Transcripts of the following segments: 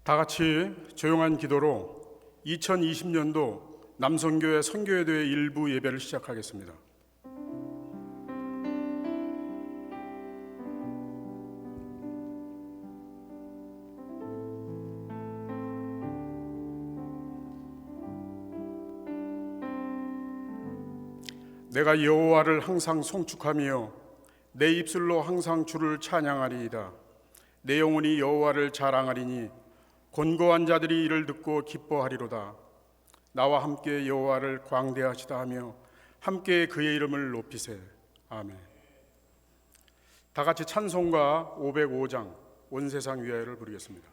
다 같이 조용한 기도로 2020년도 남선교회 선교회도회 일부 예배를 시작하겠습니다. 내가 여호와를 항상 송축하며 내 입술로 항상 주를 찬양하리이다. 내 영혼이 여호와를 자랑하리니 곤고한 자들이 이를 듣고 기뻐하리로다. 나와 함께 여호와를 광대하시다 하며 함께 그의 이름을 높이세. 아멘. 다 같이 찬송가 505장 온 세상 위하여를 부르겠습니다.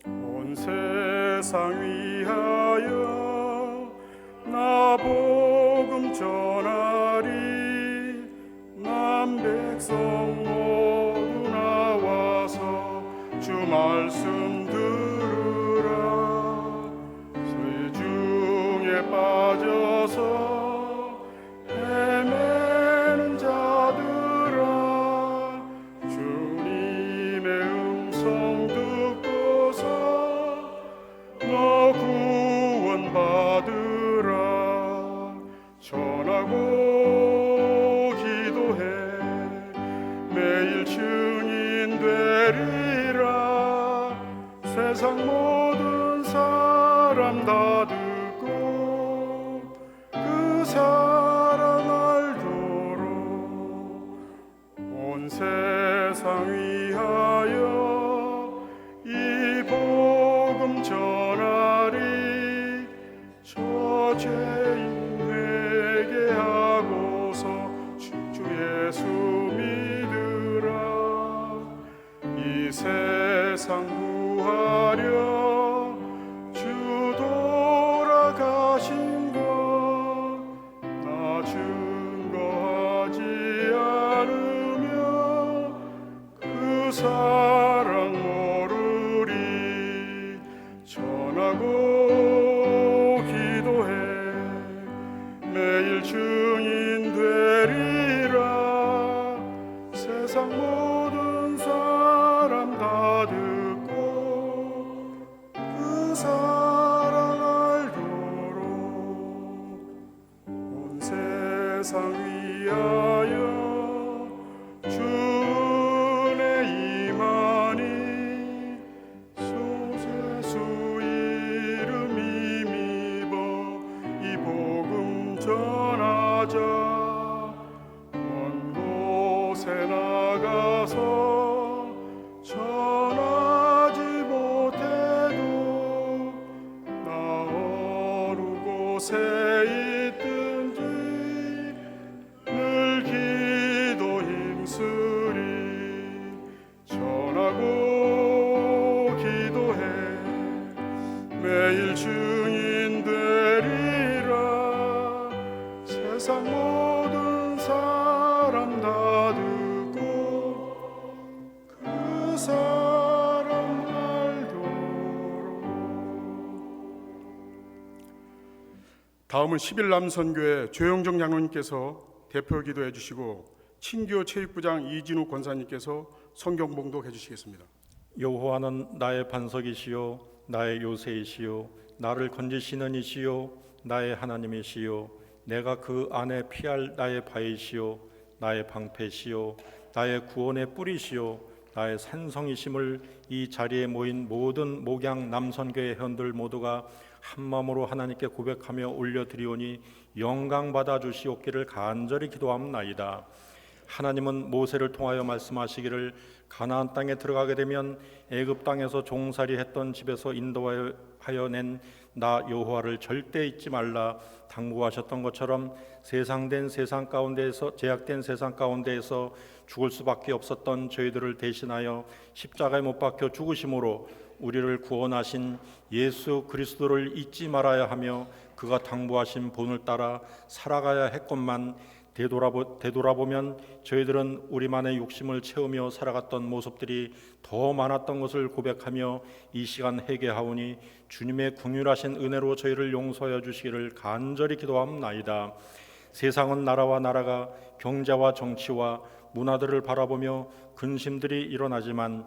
온 세상 위하여 나 복음 전하리. 남백성 모두 나와서 주 말씀 들으라. 수중에 빠져서 헤매는 자들아, 주님의 음성 듣고서 너 구원받으라. 전하고 매일 증인 되리라. 세상 모든 사람 다 듣고 그 사랑 알도록 온 세상 위하여 이 복음 전하리. 저 죄인 회개하고서 주 예수 이 세상 구하려 주 돌아가신 것 나 증거하지 않으며 그 사랑 모르리. 전하고 기도해 매일 증인 되리라. 세상 모든 사람 다 듣고 그 사랑 알도록 온 세상 위하여 주 은혜 임하니. 소세수 이름 힘입어 이 복음 전하자. 먼 곳에 나가서 전하지 못해도 나 어느 곳에 있든지 늘 기도 힘쓰리. 전하고 기도해 매일 증인 되리라. 세상 모든 사람 다 듣고 그 사랑 알도록. 다음은 11남 선교회 조영정 장로님께서 대표 기도해 주시고 친교 체육부장 이진우 권사님께서 성경 봉독해 주시겠습니다. 여호와는 나의 반석이시요 나의 요새이시요 나를 건지시는 이시요 나의 하나님이시요 내가 그 안에 피할 나의 바위시요 나의 방패시요 나의 구원의 뿌리시요 나의 산성이심을 이 자리에 모인 모든 목양 남선교회 회원들 모두가 한마음으로 하나님께 고백하며 올려드리오니 영광 받아 주시옵기를 간절히 기도함나이다. 하나님은 모세를 통하여 말씀하시기를 가나안 땅에 들어가게 되면 애굽 땅에서 종살이 했던 집에서 인도하여 낸 나 여호와를 절대 잊지 말라 당부하셨던 것처럼 제약된 세상 가운데에서 죽을 수밖에 없었던 저희들을 대신하여 십자가에 못 박혀 죽으심으로 우리를 구원하신 예수 그리스도를 잊지 말아야 하며 그가 당부하신 본을 따라 살아가야 했건만 되돌아보면 저희들은 우리만의 욕심을 채우며 살아갔던 모습들이 더 많았던 것을 고백하며 이 시간 회개하오니 주님의 긍휼하신 은혜로 저희를 용서하여 주시기를 간절히 기도하옵나이다. 세상은 나라와 나라가 경제와 정치와 문화들을 바라보며 근심들이 일어나지만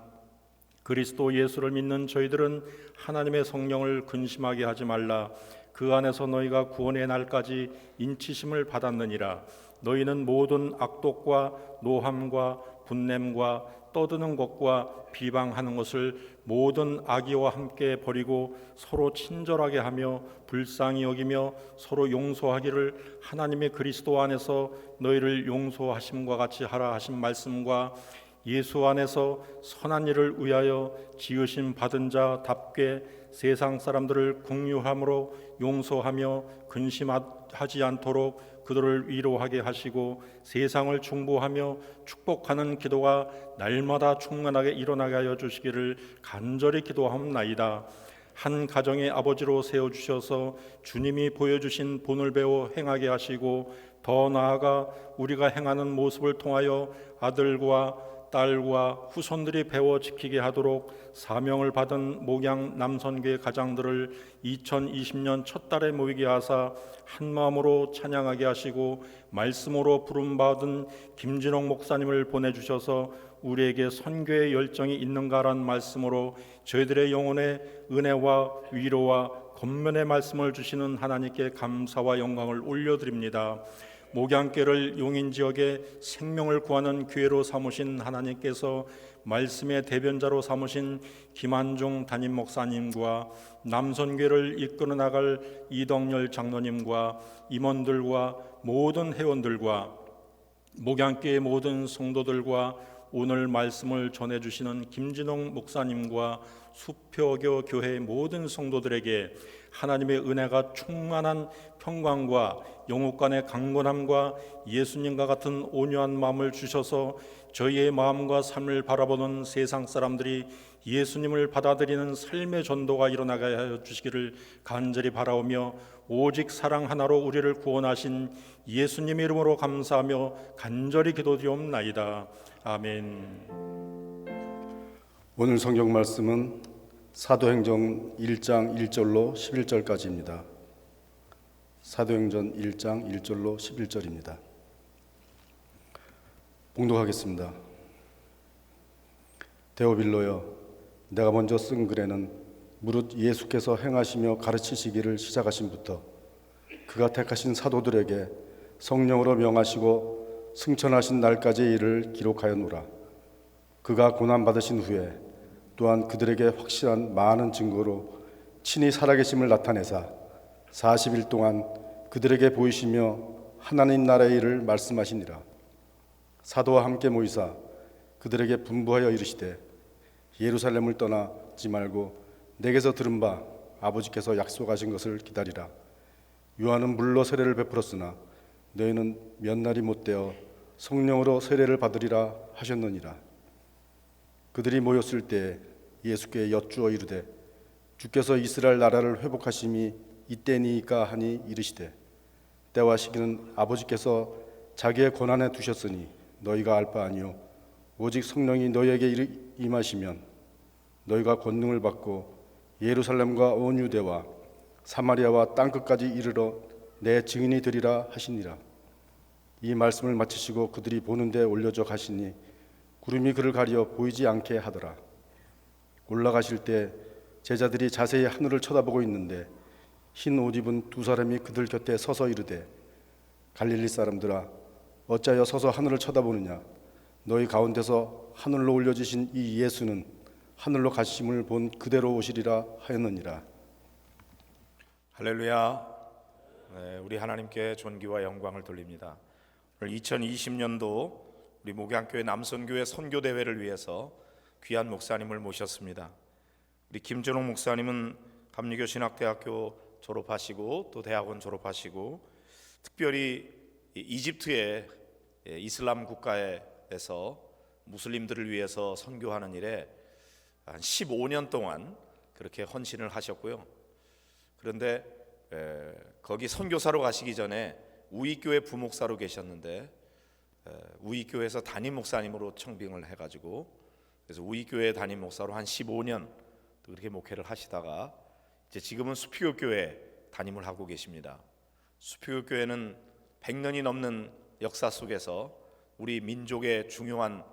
그리스도 예수를 믿는 저희들은 하나님의 성령을 근심하게 하지 말라. 그 안에서 너희가 구원의 날까지 인치심을 받았느니라. 너희는 모든 악독과 노함과 분냄과 떠드는 것과 비방하는 것을 모든 악의와 함께 버리고 서로 친절하게 하며 불쌍히 여기며 서로 용서하기를 하나님의 그리스도 안에서 너희를 용서하심과 같이 하라 하신 말씀과 예수 안에서 선한 일을 위하여 지으심 받은 자답게 세상 사람들을 긍휼함으로 용서하며 근심하지 않도록 그들을 위로하게 하시고 세상을 중보하며 축복하는 기도가 날마다 충만하게 일어나게 하여 주시기를 간절히 기도하옵나이다. 한 가정의 아버지로 세워주셔서 주님이 보여주신 본을 배워 행하게 하시고 더 나아가 우리가 행하는 모습을 통하여 아들과 딸과 후손들이 배워 지키게 하도록 사명을 받은 목양 남선교회 가장들을 2020년 첫 달에 모이게 하사 한 마음으로 찬양하게 하시고 말씀으로 부름받은 김진홍 목사님을 보내주셔서 우리에게 선교의 열정이 있는가란 말씀으로 저희들의 영혼에 은혜와 위로와 권면의 말씀을 주시는 하나님께 감사와 영광을 올려드립니다. 목양교를 용인 지역에 생명을 구하는 교회로 삼으신 하나님께서 말씀의 대변자로 삼으신 김한중 담임 목사님과 남선교를 이끌어 나갈 이덕열 장로님과 임원들과 모든 회원들과 목양교의 모든 성도들과 오늘 말씀을 전해주시는 김진홍 목사님과 수표교 교회 모든 성도들에게 하나님의 은혜가 충만한 평강과 영혼 간의 강건함과 예수님과 같은 온유한 마음을 주셔서 저희의 마음과 삶을 바라보는 세상 사람들이 예수님을 받아들이는 삶의 전도가 일어나게 하여 주시기를 간절히 바라오며 오직 사랑 하나로 우리를 구원하신 예수님 이름으로 감사하며 간절히 기도드리옵나이다. 아멘. 오늘 성경 말씀은 사도행전 1장 1절로 11절까지입니다. 사도행전 1장 1절로 11절입니다. 봉독하겠습니다. 데오빌로여, 내가 먼저 쓴 글에는 무릇 예수께서 행하시며 가르치시기를 시작하신부터 그가 택하신 사도들에게 성령으로 명하시고 승천하신 날까지의 일을 기록하였노라. 그가 고난받으신 후에 또한 그들에게 확실한 많은 증거로 친히 살아계심을 나타내사 40일 동안 그들에게 보이시며 하나님 나라의 일을 말씀하시니라. 사도와 함께 모이사 그들에게 분부하여 이르시되 예루살렘을 떠나지 말고 내게서 들은 바 아버지께서 약속하신 것을 기다리라. 요한은 물로 세례를 베풀었으나 너희는 몇 날이 못되어 성령으로 세례를 받으리라 하셨느니라. 그들이 모였을 때 예수께 여쭈어 이르되 주께서 이스라엘 나라를 회복하심이 이때니까 하니 이르시되 때와 시기는 아버지께서 자기의 권한에 두셨으니 너희가 알 바 아니요 오직 성령이 너희에게 임하시면 너희가 권능을 받고 예루살렘과 온 유대와 사마리아와 땅끝까지 이르러 내 증인이 되리라 하시니라. 이 말씀을 마치시고 그들이 보는 데 올려져 가시니 구름이 그를 가리어 보이지 않게 하더라. 올라가실 때 제자들이 자세히 하늘을 쳐다보고 있는데 흰 옷 입은 두 사람이 그들 곁에 서서 이르되 갈릴리 사람들아 어찌하여 서서 하늘을 쳐다보느냐. 너희 가운데서 하늘로 올려지신 이 예수는 하늘로 가심을 본 그대로 오시리라 하였느니라. 할렐루야. 우리 하나님께 존귀와 영광을 돌립니다. 오늘 2020년도 우리 목양교회 남선교회 선교대회를 위해서 귀한 목사님을 모셨습니다. 우리 김준홍 목사님은 감리교 신학대학교 졸업하시고 또 대학원 졸업하시고 특별히 이집트의 이슬람 국가에서 무슬림들을 위해서 선교하는 일에 한 15년 동안 그렇게 헌신을 하셨고요. 그런데 거기 선교사로 가시기 전에 우익교회 부목사로 계셨는데 우익교회에서 담임 목사님으로 청빙을 해가지고 그래서 우익교회 담임 목사로 한 15년 그렇게 목회를 하시다가 이제 지금은 수피교교회 담임을 하고 계십니다. 수피교교회는 100년이 넘는 역사 속에서 우리 민족의 중요한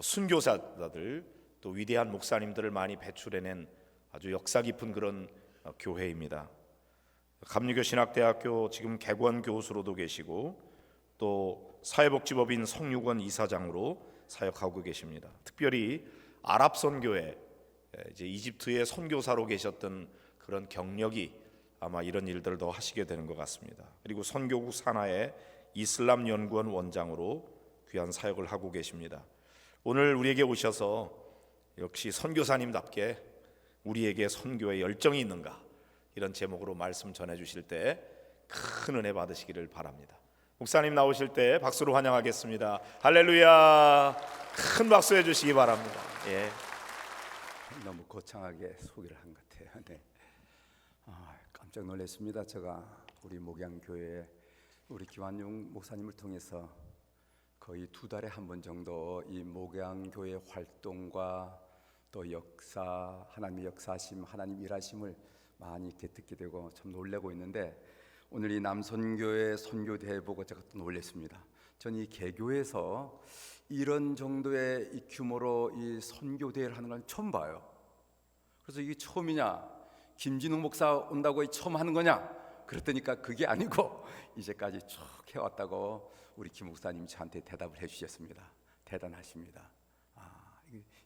순교사들 또 위대한 목사님들을 많이 배출해낸 아주 역사 깊은 그런 교회입니다. 감리교신학대학교 지금 객원 교수로도 계시고 또 사회복지법인 성육원 이사장으로 사역하고 계십니다. 특별히 아랍 선교회 이제 이집트의 선교사로 계셨던 그런 경력이 아마 이런 일들을 더 하시게 되는 것 같습니다. 그리고 선교국 산하의 이슬람 연구원 원장으로 귀한 사역을 하고 계십니다. 오늘 우리에게 오셔서 역시 선교사님답게 우리에게 선교에 열정이 있는가 이런 제목으로 말씀 전해 주실 때 큰 은혜 받으시기를 바랍니다. 목사님 나오실 때 박수로 환영하겠습니다. 할렐루야. 큰 박수 해 주시기 바랍니다. 예. 너무 거창하게 소개를 한 것 같아요. 네. 깜짝 놀랐습니다. 제가 우리 목양교회 우리 김환용 목사님을 통해서 거의 2달에 한 번 정도 이 목양교회 활동과 또 역사, 하나님의 역사심, 하나님 일하심을 많이 이렇게 듣게 되고 참 놀라고 있는데 오늘 이 남선교회 선교대회 보고 제가 또 놀랐습니다. 전 이 개교에서 이런 정도의 이 규모로 이 선교대회를 하는 건 처음 봐요. 그래서 이게 처음이냐, 김진욱 목사 온다고 처음 하는 거냐 그랬더니까 그게 아니고 이제까지 쭉 해왔다고 우리 김 목사님이 저한테 대답을 해주셨습니다. 대단하십니다.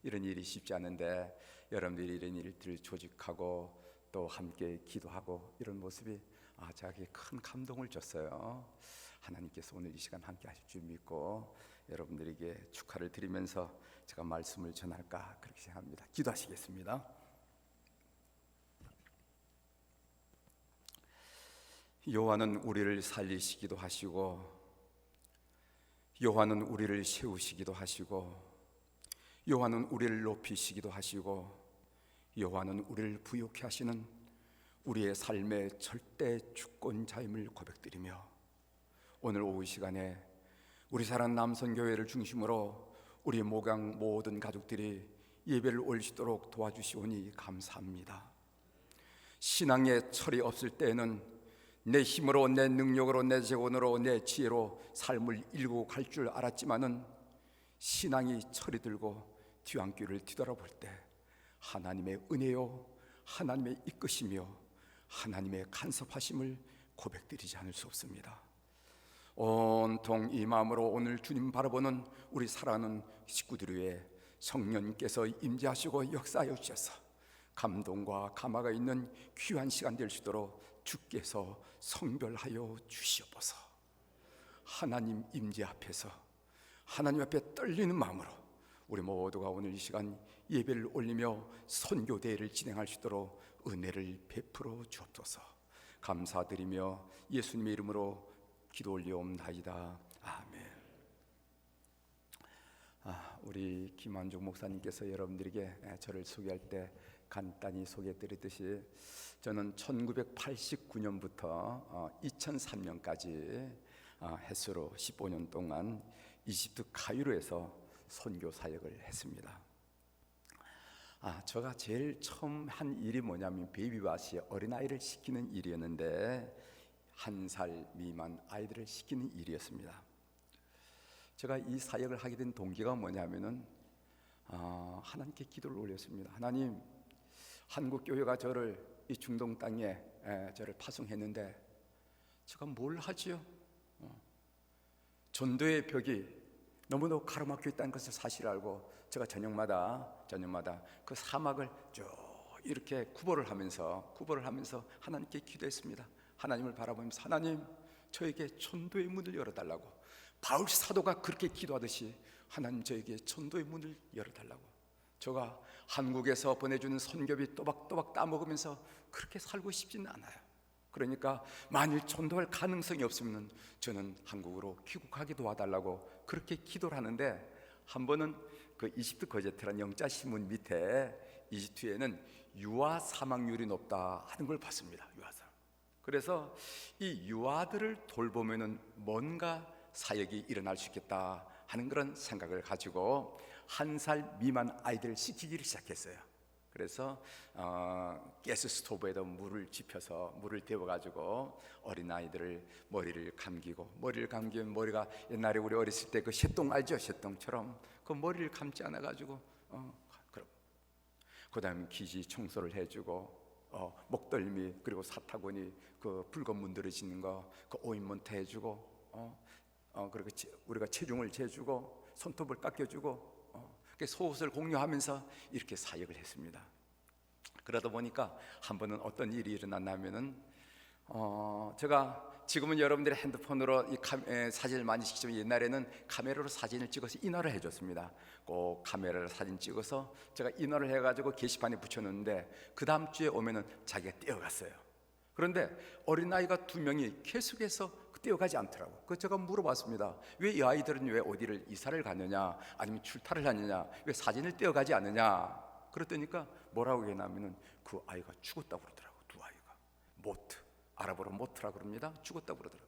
이런 일이 쉽지 않은데 여러분들이 이런 일들을 조직하고 또 함께 기도하고 이런 모습이 저에게 큰 감동을 줬어요. 하나님께서 오늘 이 시간 함께 하실 줄 믿고 여러분들에게 축하를 드리면서 제가 말씀을 전할까 그렇게 생각합니다. 기도하시겠습니다. 여호와는 우리를 살리시기도 하시고 여호와는 우리를 세우시기도 하시고 여호와는 우리를 높이시기도 하시고 여호와는 우리를 부욕케 하시는 우리의 삶의 절대 주권자임을 고백드리며 오늘 오후 시간에 우리 사랑 남선교회를 중심으로 우리 목양 모든 가족들이 예배를 올리도록 도와주시오니 감사합니다. 신앙의 철이 없을 때에는 내 힘으로, 내 능력으로, 내 재원으로, 내 지혜로 삶을 일구고 갈 줄 알았지만은 신앙이 철이 들고 뒤안길을 뒤돌아볼 때 하나님의 은혜요, 하나님의 이끄심이요, 하나님의 간섭하심을 고백드리지 않을 수 없습니다. 온통 이 마음으로 오늘 주님 바라보는 우리 사랑하는 식구들 위해 성령님께서 임재하시고 역사하여 주셔서 감동과 감화가 있는 귀한 시간 될 수 있도록 주께서 성별하여 주시옵소서. 하나님 임재 앞에서 하나님 앞에 떨리는 마음으로 우리 모두가 오늘 이 시간 예배를 올리며 선교대회를 진행할 수 있도록 은혜를 베풀어 주옵소서. 감사드리며 예수님의 이름으로 기도 올리옵나이다. 아멘. 우리 김한종 목사님께서 여러분들에게 저를 소개할 때 간단히 소개해드렸듯이 저는 1989년부터 2003년까지 햇수로 15년 동안 이집트 카이로에서 선교 사역을 했습니다. 제가 제일 처음 한 일이 뭐냐면 베이비바시의 어린아이를 시키는 일이었는데 1살 미만 아이들을 시키는 일이었습니다. 제가 이 사역을 하게 된 동기가 뭐냐면은 하나님께 기도를 올렸습니다. 하나님, 한국 교회가 저를 이 중동 땅에 저를 파송했는데 제가 뭘 하지요? 전도의 벽이 너무도 가로막혀 있다는 것을 사실 알고 제가 저녁마다 그 사막을 쭉 이렇게 구보를 하면서 하나님께 기도했습니다. 하나님을 바라보면서 하나님, 저에게 전도의 문을 열어달라고. 바울 사도가 그렇게 기도하듯이 하나님, 저에게 전도의 문을 열어달라고. 제가 한국에서 보내주는 선교비 또박또박 따먹으면서 그렇게 살고 싶지는 않아요. 그러니까 만일 전도할 가능성이 없으면 저는 한국으로 귀국하게 도와달라고 그렇게 기도를 하는데, 한 번은 그 이집트 거제트라는 영자 신문 밑에 이집트에는 유아 사망률이 높다 하는 걸 봤습니다. 유아 사망. 그래서 이 유아들을 돌보면은 뭔가 사역이 일어날 수 있겠다 하는 그런 생각을 가지고 1살 미만 아이들을 시키기를 시작했어요. 그래서 가스 스토브에다 물을 지펴서 물을 데워가지고 어린 아이들을 머리를 감기고, 머리를 감기면 머리가 옛날에 우리 어렸을 때 그 쇠똥 알죠? 쇠똥처럼 그 머리를 감지 않아가지고 그럼 그다음에 기지 청소를 해주고, 목덜미 그리고 사타구니 그 붉은 문드러지는 거 그 오인먼트 해주고, 그리고 우리가 체중을 재주고 손톱을 깎여주고, 속옷을 공유하면서 이렇게 사역을 했습니다. 그러다 보니까 한 번은 어떤 일이 일어났냐면은 제가 지금은 여러분들의 핸드폰으로 사진을 많이 찍지만 옛날에는 카메라로 사진을 찍어서 인화를 해줬습니다. 꼭 카메라로 사진 찍어서 제가 인화를 해가지고 게시판에 붙여놓는데 그 다음 주에 오면은 자기가 떼어갔어요. 그런데 어린아이가 2명이 계속해서 떼어가지 않더라고. 그래서 제가 물어봤습니다. 왜 이 아이들은 왜 어디를 이사를 가느냐, 아니면 출타를 하느냐, 왜 사진을 떼어가지 않느냐. 그랬더니까 뭐라고 했냐면은 그 아이가 죽었다고 그러더라고. 2아이가 모트, 아랍어로 모트라고 그럽니다. 죽었다고 그러더라고.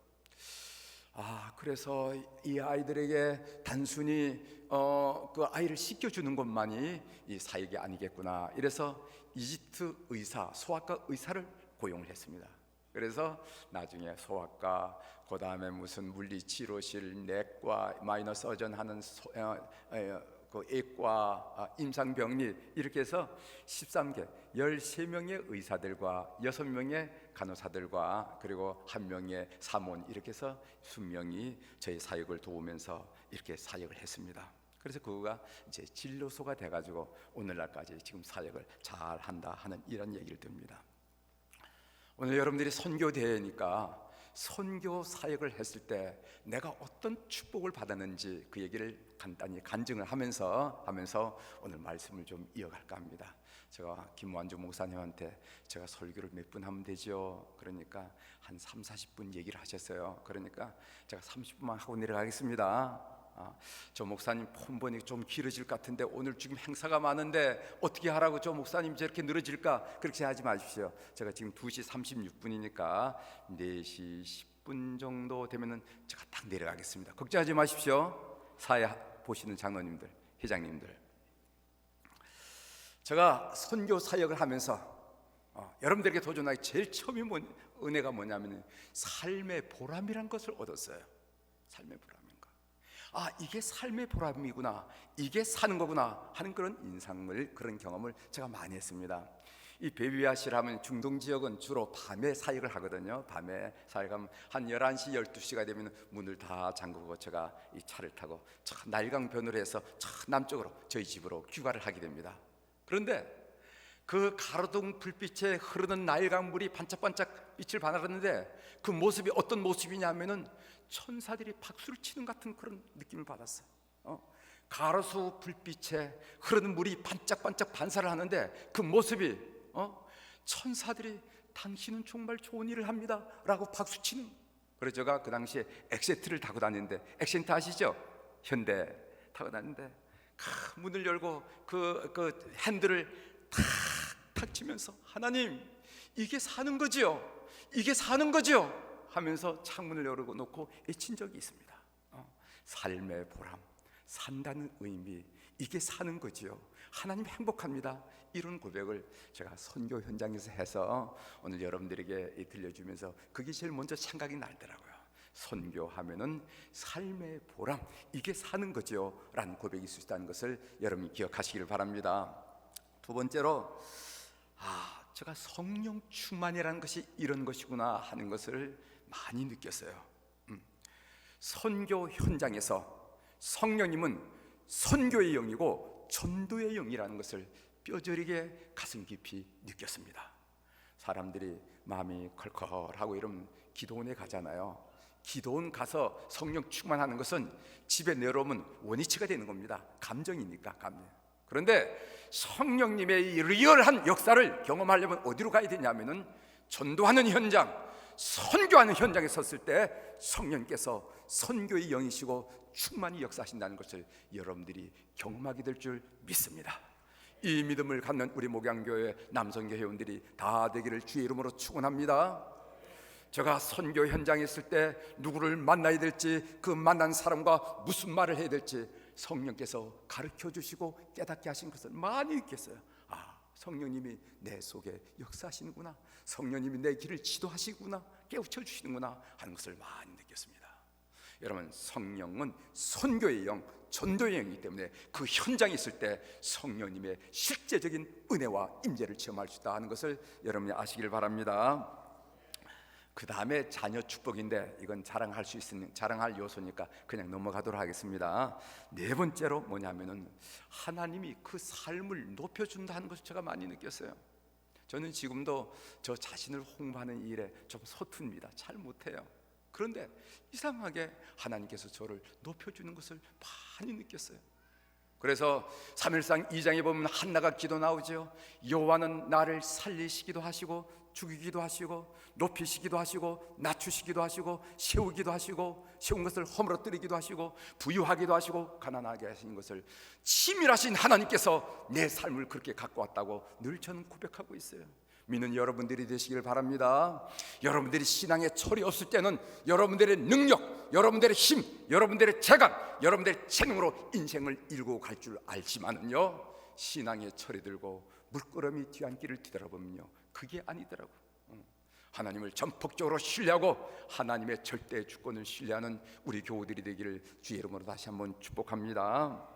그래서 이 아이들에게 단순히 그 아이를 씻겨주는 것만이 이 사역이 아니겠구나. 이래서 이집트 의사, 소아과 의사를 고용을 했습니다. 그래서 나중에 소아과, 그 다음에 무슨 물리치료실, 내과, 마이너 서전 하는 그 애과, 임상병리, 이렇게 해서 13개, 13명의 의사들과 6명의 간호사들과 그리고 1명의 사모원, 이렇게 해서 20명이 저희 사역을 도우면서 이렇게 사역을 했습니다. 그래서 그거가 이제 진로소가 돼가지고 오늘날까지 지금 사역을 잘 한다 하는 이런 얘기를 듭니다. 오늘 여러분들이 선교대회니까 선교 사역을 했을 때 내가 어떤 축복을 받았는지 그 얘기를 간단히 간증을 하면서 오늘 말씀을 좀 이어갈까 합니다. 제가 김완주 목사님한테 제가 설교를 몇 분 하면 되죠? 그러니까 한 30-40분 얘기를 하셨어요. 그러니까 제가 30분만 하고 내려가겠습니다. 저 목사님 폰 보니 좀 길어질 것 같은데 오늘 지금 행사가 많은데 어떻게 하라고 저 목사님 저렇게 늘어질까? 그렇게 하지 마십시오. 제가 지금 2시 36분이니까 4시 10분 정도 되면은 제가 딱 내려가겠습니다. 걱정하지 마십시오. 사회 보시는 장로님들, 회장님들, 제가 선교 사역을 하면서 여러분들에게 도전하기 제일 처음이 은혜가 뭐냐면 삶의 보람이란 것을 얻었어요. 삶의 보람. 이게 삶의 보람이구나, 이게 사는 거구나 하는 그런 인상을, 그런 경험을 제가 많이 했습니다. 이 베비아실 하면 중동 지역은 주로 밤에 사역을 하거든요. 밤에 사역하면 한 11시, 12시가 되면 문을 다 잠그고 제가 이 차를 타고 날강변으로 해서 남쪽으로 저희 집으로 귀가를 하게 됩니다. 그런데 그 가로등 불빛에 흐르는 날강물이 반짝반짝 빛을 발하는데 그 모습이 어떤 모습이냐면은 천사들이 박수를 치는 같은 그런 느낌을 받았어요. 가로수 불빛에 흐르는 물이 반짝반짝 반사를 하는데 그 모습이 천사들이 당신은 정말 좋은 일을 합니다 라고 박수 치는. 그래서 제가 그 당시에 엑센트를 타고 다니는데, 엑센트 아시죠? 현대 타고 다니는데 문을 열고 그 핸들을 탁 치면서 하나님 이게 사는 거지요, 이게 사는 거지요 하면서 창문을 열어놓고 외친 적이 있습니다. 삶의 보람, 산다는 의미, 이게 사는 거지요. 하나님 행복합니다. 이런 고백을 제가 선교 현장에서 해서 오늘 여러분들에게 들려주면서 그게 제일 먼저 생각이 나더라고요. 선교하면은 삶의 보람, 이게 사는 거지요 라는 고백이 있을 수 있다는 것을 여러분이 기억하시기를 바랍니다. 두 번째로 제가 성령 충만이라는 것이 이런 것이구나 하는 것을 많이 느꼈어요. 선교 현장에서 성령님은 선교의 영이고 전도의 영이라는 것을 뼈저리게 가슴 깊이 느꼈습니다. 사람들이 마음이 컬컬하고 이러면 기도원에 가잖아요. 기도원 가서 성령 충만하는 것은 집에 내려오면 원위치가 되는 겁니다. 감정이니까, 감정. 그런데 성령님의 이 리얼한 역사를 경험하려면 어디로 가야 되냐면은 전도하는 현장, 선교하는 현장에 섰을 때 성령께서 선교의 영이시고 충만히 역사하신다는 것을 여러분들이 경험하게 될 줄 믿습니다. 이 믿음을 갖는 우리 목양교회 남성교 회원들이 다 되기를 주의 이름으로 축원합니다. 제가 선교 현장에 있을 때 누구를 만나야 될지, 그 만난 사람과 무슨 말을 해야 될지 성령께서 가르쳐 주시고 깨닫게 하신 것을 많이 느꼈어요. 성령님이 내 속에 역사하시는구나, 성령님이 내 길을 지도하시구나, 깨우쳐 주시는구나 하는 것을 많이 느꼈습니다. 여러분, 성령은 선교의 영, 전도의 영이기 때문에 그 현장에 있을 때 성령님의 실제적인 은혜와 임재를 체험할 수 있다 하는 것을 여러분이 아시길 바랍니다. 그 다음에 자녀 축복인데, 이건 자랑할 수 있는, 자랑할 요소니까 그냥 넘어가도록 하겠습니다. 네 번째로 뭐냐면은 하나님이 그 삶을 높여준다는 것을 제가 많이 느꼈어요. 저는 지금도 저 자신을 홍보하는 일에 좀 서툽니다. 잘 못해요. 그런데 이상하게 하나님께서 저를 높여주는 것을 많이 느꼈어요. 그래서 3일상 2장에 보면 한나가 기도 나오죠. 여호와는 나를 살리시기도 하시고 죽이기도 하시고 높이시기도 하시고 낮추시기도 하시고 세우기도 하시고 세운 것을 허물어뜨리기도 하시고 부유하기도 하시고 가난하게 하신 것을 치밀하신 하나님께서 내 삶을 그렇게 갖고 왔다고 늘 저는 고백하고 있어요. 믿는 여러분들이 되시길 바랍니다. 여러분들이 신앙에 철이 없을 때는 여러분들의 능력, 여러분들의 힘, 여러분들의 재간, 여러분들의 재능으로 인생을 일고 갈 줄 알지만은요, 신앙에 철이 들고 물끄러미 뒤안길을 뒤돌아보면요, 그게 아니더라고. 하나님을 전폭적으로 신뢰하고 하나님의 절대 주권을 신뢰하는 우리 교우들이 되기를 주의 이름으로 다시 한번 축복합니다.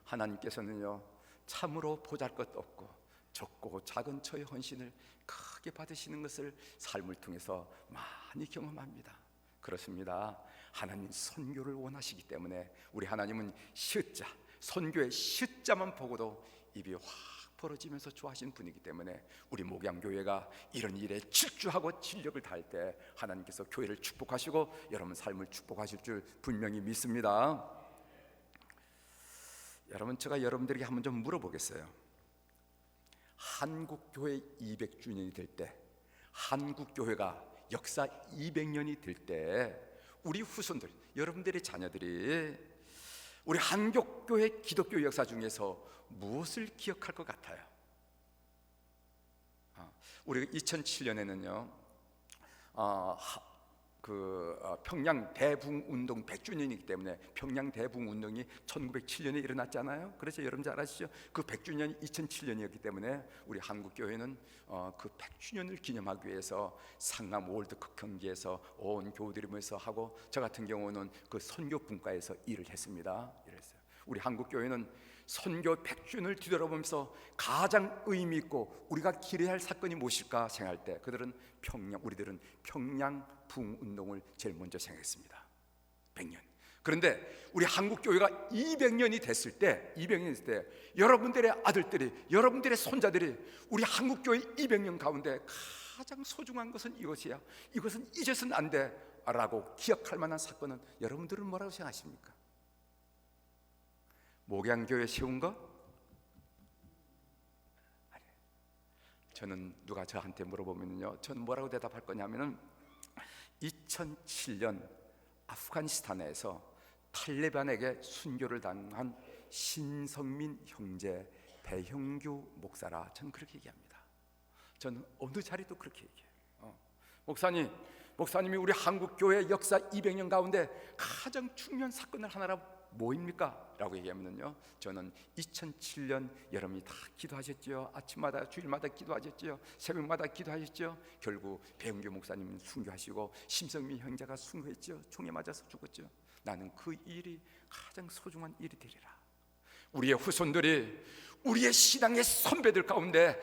하나님께서는요, 참으로 보잘것도 없고 적고 작은 저의 헌신을 크게 받으시는 것을 삶을 통해서 많이 경험합니다. 그렇습니다. 하나님 선교를 원하시기 때문에 우리 하나님은 시자, 선교의 시자만 보고도 입이 확 벌어지면서 좋아하시는 분이기 때문에 우리 목양교회가 이런 일에 질주하고 진력을 다할 때 하나님께서 교회를 축복하시고 여러분 삶을 축복하실 줄 분명히 믿습니다. 여러분, 제가 여러분들에게 한번 좀 물어보겠어요. 한국교회 200주년이 될 때, 한국교회가 역사 200년이 될 때 우리 후손들, 여러분들의 자녀들이 우리 한국교회 기독교 역사 중에서 무엇을 기억할 것 같아요? 우리 2007년에는요 평양 대붕운동 100주년이기 때문에 평양 대붕운동이 1907년에 일어났잖아요. 그래서 여러분 잘 아시죠? 그 100주년이 2007년이었기 때문에 우리 한국교회는 그 100주년을 기념하기 위해서 상암 월드컵 경기에서 온 교우들이 모여서 하고, 저 같은 경우는 그 선교 분과에서 일을 했습니다. 이랬어요. 우리 한국교회는 선교 100주년을 뒤돌아보면서 가장 의미 있고 우리가 기려야 할 사건이 무엇일까 생각할 때 우리들은 평양 붕운동을 제일 먼저 생각했습니다. 100년. 그런데 우리 한국교회가 200년이 됐을 때 여러분들의 아들들이, 여러분들의 손자들이 우리 한국교회 200년 가운데 가장 소중한 것은 이것이야, 이것은 잊어서는 안 돼 라고 기억할 만한 사건은 여러분들은 뭐라고 생각하십니까? 목양교회 세운 거? 아니, 저는 누가 저한테 물어보면요, 저는 뭐라고 대답할 거냐면은 2007년 아프가니스탄에서 탈레반에게 순교를 당한 신성민 형제 배형규 목사라, 저는 그렇게 얘기합니다. 저는 어느 자리도 그렇게 얘기해요. 목사님이 우리 한국교회 역사 200년 가운데 가장 중요한 사건을 하나라 뭐입니까? 라고 얘기하면요, 저는 2007년 여러분이 다 기도하셨죠. 아침마다 주일마다 기도하셨죠. 새벽마다 기도하셨죠. 결국 배영규 목사님은 순교하시고 심성민 형제가 순교했죠. 총에 맞아서 죽었죠. 나는 그 일이 가장 소중한 일이 되리라. 우리의 후손들이 우리의 신앙의 선배들 가운데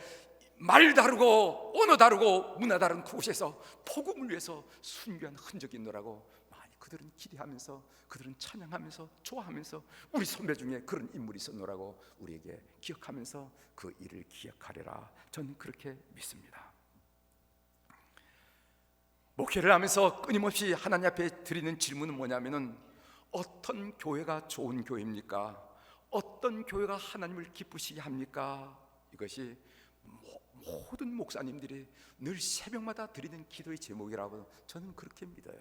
말 다르고 언어 다르고 문화 다른 그곳에서 복음을 위해서 순교한 흔적이 있노라고 많이 그들은 기대하면서, 그들은 찬양하면서 좋아하면서 우리 선배 중에 그런 인물이 있었노라고 우리에게 기억하면서 그 일을 기억하리라, 저는 그렇게 믿습니다. 목회를 하면서 끊임없이 하나님 앞에 드리는 질문은 뭐냐면은 어떤 교회가 좋은 교회입니까? 어떤 교회가 하나님을 기쁘시게 합니까? 이것이 모든 목사님들이 늘 새벽마다 드리는 기도의 제목이라고 저는 그렇게 믿어요.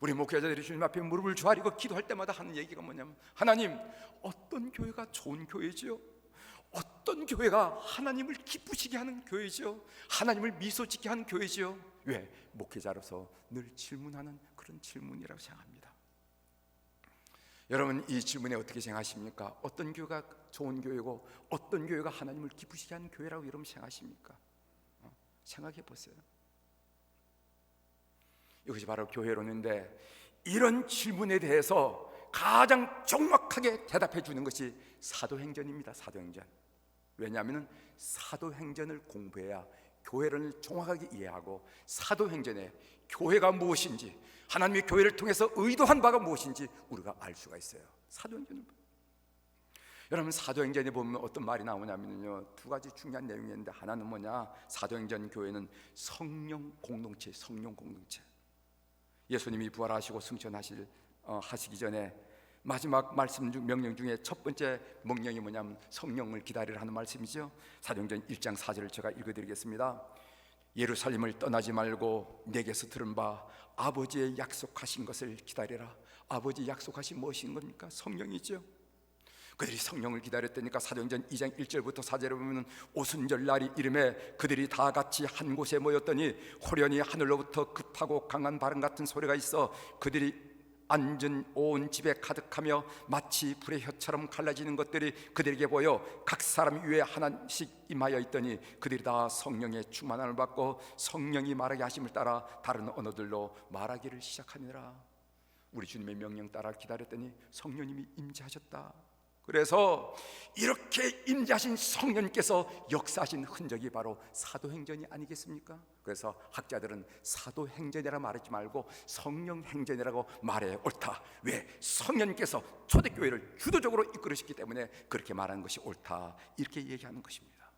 우리 목회자들이 주님 앞에 무릎을 조아리고 기도할 때마다 하는 얘기가 뭐냐면, 하나님, 어떤 교회가 좋은 교회지요? 어떤 교회가 하나님을 기쁘시게 하는 교회죠? 하나님을 미소짓게 하는 교회죠? 왜? 목회자로서 늘 질문하는 그런 질문이라고 생각합니다. 여러분, 이 질문에 어떻게 생각하십니까? 어떤 교회가 좋은 교회고 어떤 교회가 하나님을 기쁘시게 하는 교회라고 여러분 생각하십니까? 생각해 보세요. 이것이 바로 교회론인데, 이런 질문에 대해서 가장 정확하게 대답해 주는 것이 사도행전입니다. 사도행전. 왜냐하면 사도행전을 공부해야 교회론을 정확하게 이해하고 사도행전에 교회가 무엇인지, 하나님의 교회를 통해서 의도한 바가 무엇인지 우리가 알 수가 있어요. 사도행전은. 여러분, 사도행전에 보면 어떤 말이 나오냐면요, 두 가지 중요한 내용이 있는데, 하나는 뭐냐? 사도행전 교회는 성령 공동체, 성령 공동체. 예수님이 부활하시고 승천하시기 전에 마지막 말씀 중 명령 중에 첫 번째 명령이 뭐냐면 성령을 기다리라 하는 말씀이죠. 사도행전 1장 4절을 제가 읽어드리겠습니다. 예루살렘을 떠나지 말고 내게서 들은 바 아버지의 약속하신 것을 기다리라. 아버지 약속하신 무엇인 겁니까? 성령이죠. 그들이 성령을 기다렸다니까 사도행전 2장 1절부터 4절에 보면 오순절 날이 이름에 그들이 다 같이 한 곳에 모였더니 호련히 하늘로부터 급하고 강한 바람 같은 소리가 있어 그들이 앉은 온 집에 가득하며 마치 불의 혀처럼 갈라지는 것들이 그들에게 보여 각 사람 위에 하나씩 임하여 있더니 그들이 다 성령의 충만함을 받고 성령이 말하게 하심을 따라 다른 언어들로 말하기를 시작하니라. 우리 주님의 명령 따라 기다렸더니 성령님이 임재하셨다. 그래서 이렇게 임재하신 성령께서 역사하신 흔적이 바로 사도행전이 아니겠습니까? 그래서 학자들은 사도행전이라 말하지 말고 성령행전이라고 말해야 옳다. 왜? 성령께서 초대교회를 주도적으로 이끌으셨기 때문에 그렇게 말하는 것이 옳다, 이렇게 얘기하는 것입니다.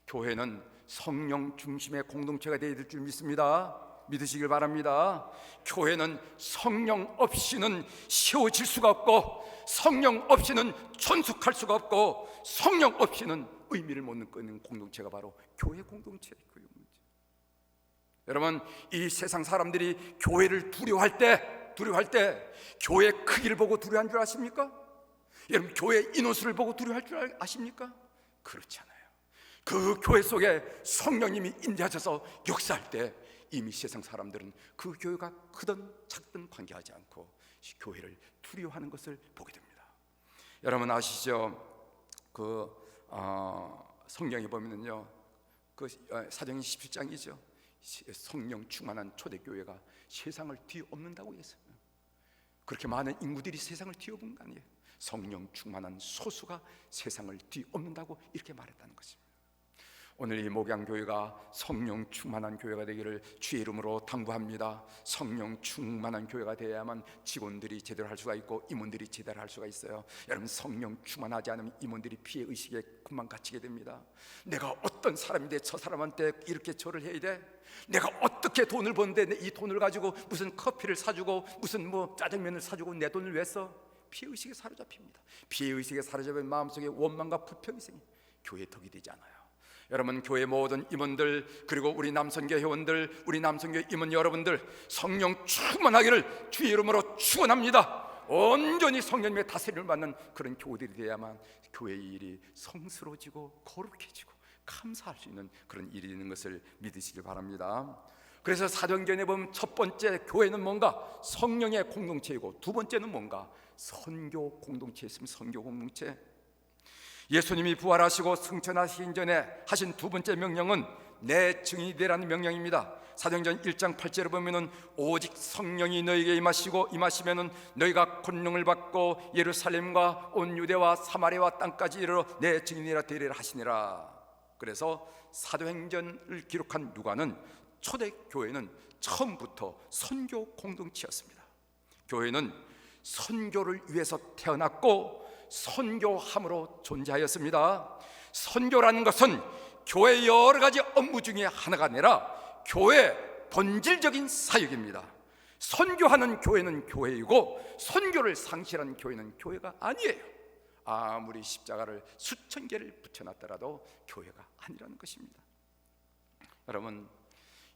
교회는 성령 중심의 공동체가 되어야 될 줄 믿습니다. 믿으시길 바랍니다. 교회는 성령 없이는 세워질 수가 없고 성령 없이는 존속할 수가 없고 성령 없이는 의미를 못 느끼는 공동체가 바로 교회 공동체예요. 여러분, 이 세상 사람들이 교회를 두려워할 때 교회 크기를 보고 두려워한 줄 아십니까? 여러분, 교회 인원수를 보고 두려워할 줄 아십니까? 그렇지 않아요. 그 교회 속에 성령님이 임재하셔서 역사할 때 이미 세상 사람들은 그 교회가 크든 작든 관계하지 않고 교회를 두려워하는 것을 보게 됩니다. 여러분 아시죠? 성경에 보면은요, 사도행전 17장이죠. 성령 충만한 초대교회가 세상을 뒤엎는다고 했어요. 그렇게 많은 인구들이 세상을 뒤엎은 거 아니에요. 성령 충만한 소수가 세상을 뒤엎는다고 이렇게 말했다는 것입니다. 오늘 이 목양교회가 성령 충만한 교회가 되기를 주의 이름으로 당부합니다. 성령 충만한 교회가 되어야만 직원들이 제대로 할 수가 있고 임원들이 제대로 할 수가 있어요. 여러분, 성령 충만하지 않으면 임원들이 피해의식에 금방 갇히게 됩니다. 내가 어떤 사람인데 저 사람한테 이렇게 절을 해야 돼? 내가 어떻게 돈을 버는데 이 돈을 가지고 무슨 커피를 사주고 무슨 짜장면을 사주고 내 돈을 왜 써? 피해의식에 사로잡힙니다. 피해의식에 사로잡힌 마음속에 원망과 불평이 생겨 교회 덕이 되지 않아요. 여러분, 교회 모든 임원들, 그리고 우리 남선교 회원들, 우리 남선교 임원 여러분들 성령 충만하기를 주의 이름으로 축원합니다. 온전히 성령님의 다스림을 받는 그런 교우들이 되어야만 교회의 일이 성스러워지고 거룩해지고 감사할 수 있는 그런 일이 있는 것을 믿으시길 바랍니다. 그래서 사도행전에 보면 첫 번째 교회는 뭔가? 성령의 공동체이고, 두 번째는 뭔가? 선교 공동체였으면 선교 공동체. 예수님이 부활하시고 승천하시기 전에 하신 두 번째 명령은 내 증인이 되라는 명령입니다. 사도행전 1장 8절에 보면은 오직 성령이 너희에게 임하시면은 너희가 권능을 받고 예루살렘과 온 유대와 사마리아와 땅까지 이르러 내 증인이라 되리라 하시니라. 그래서 사도행전을 기록한 누가는 초대교회는 처음부터 선교 공동체였습니다. 교회는 선교를 위해서 태어났고 선교함으로 존재하였습니다. 선교라는 것은 교회의 여러 가지 업무 중에 하나가 아니라 교회의 본질적인 사역입니다. 선교하는 교회는 교회이고 선교를 상실하는 교회는 교회가 아니에요. 아무리 십자가를 수천 개를 붙여놨더라도 교회가 아니라는 것입니다. 여러분,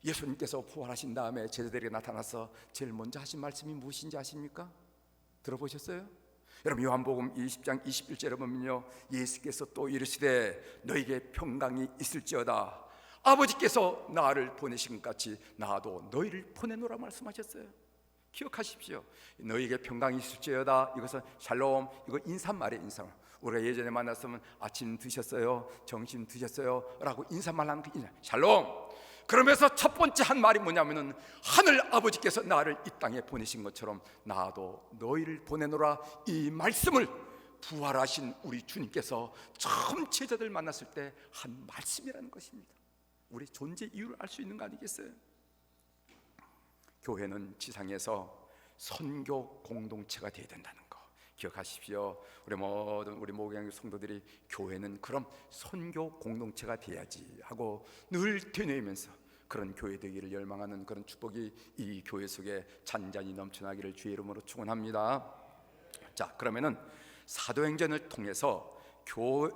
예수님께서 부활하신 다음에 제자들에게 나타나서 제일 먼저 하신 말씀이 무엇인지 아십니까? 들어보셨어요? 여러분 요한복음 20장 21절에 보면요, 예수께서 또 이르시되 너에게 평강이 있을지어다. 아버지께서 나를 보내신 것 같이 나도 너희를 보내노라 말씀하셨어요. 기억하십시오. 너희에게 평강이 있을지어다. 이것은 샬롬, 이거 인사말이에요. 인사말. 우리가 예전에 만났으면 아침 드셨어요? 점심 드셨어요? 라고 인사말 하는 그 인사, 샬롬. 그러면서 첫 번째 한 말이 뭐냐면은 하늘 아버지께서 나를 이 땅에 보내신 것처럼 나도 너희를 보내노라. 이 말씀을 부활하신 우리 주님께서 처음 제자들 만났을 때 한 말씀이라는 것입니다. 우리 존재 이유를 알 수 있는 거 아니겠어요? 교회는 지상에서 선교 공동체가 되어야 된다는 거 기억하십시오. 우리 모든 우리 목양교 성도들이 교회는 그럼 선교 공동체가 돼야지 하고 늘 되뇌이면서 그런 교회 되기를 열망하는 그런 축복이 이 교회 속에 잔잔히 넘쳐나기를 주의 이름으로 축원합니다. 자, 그러면은 사도행전을 통해서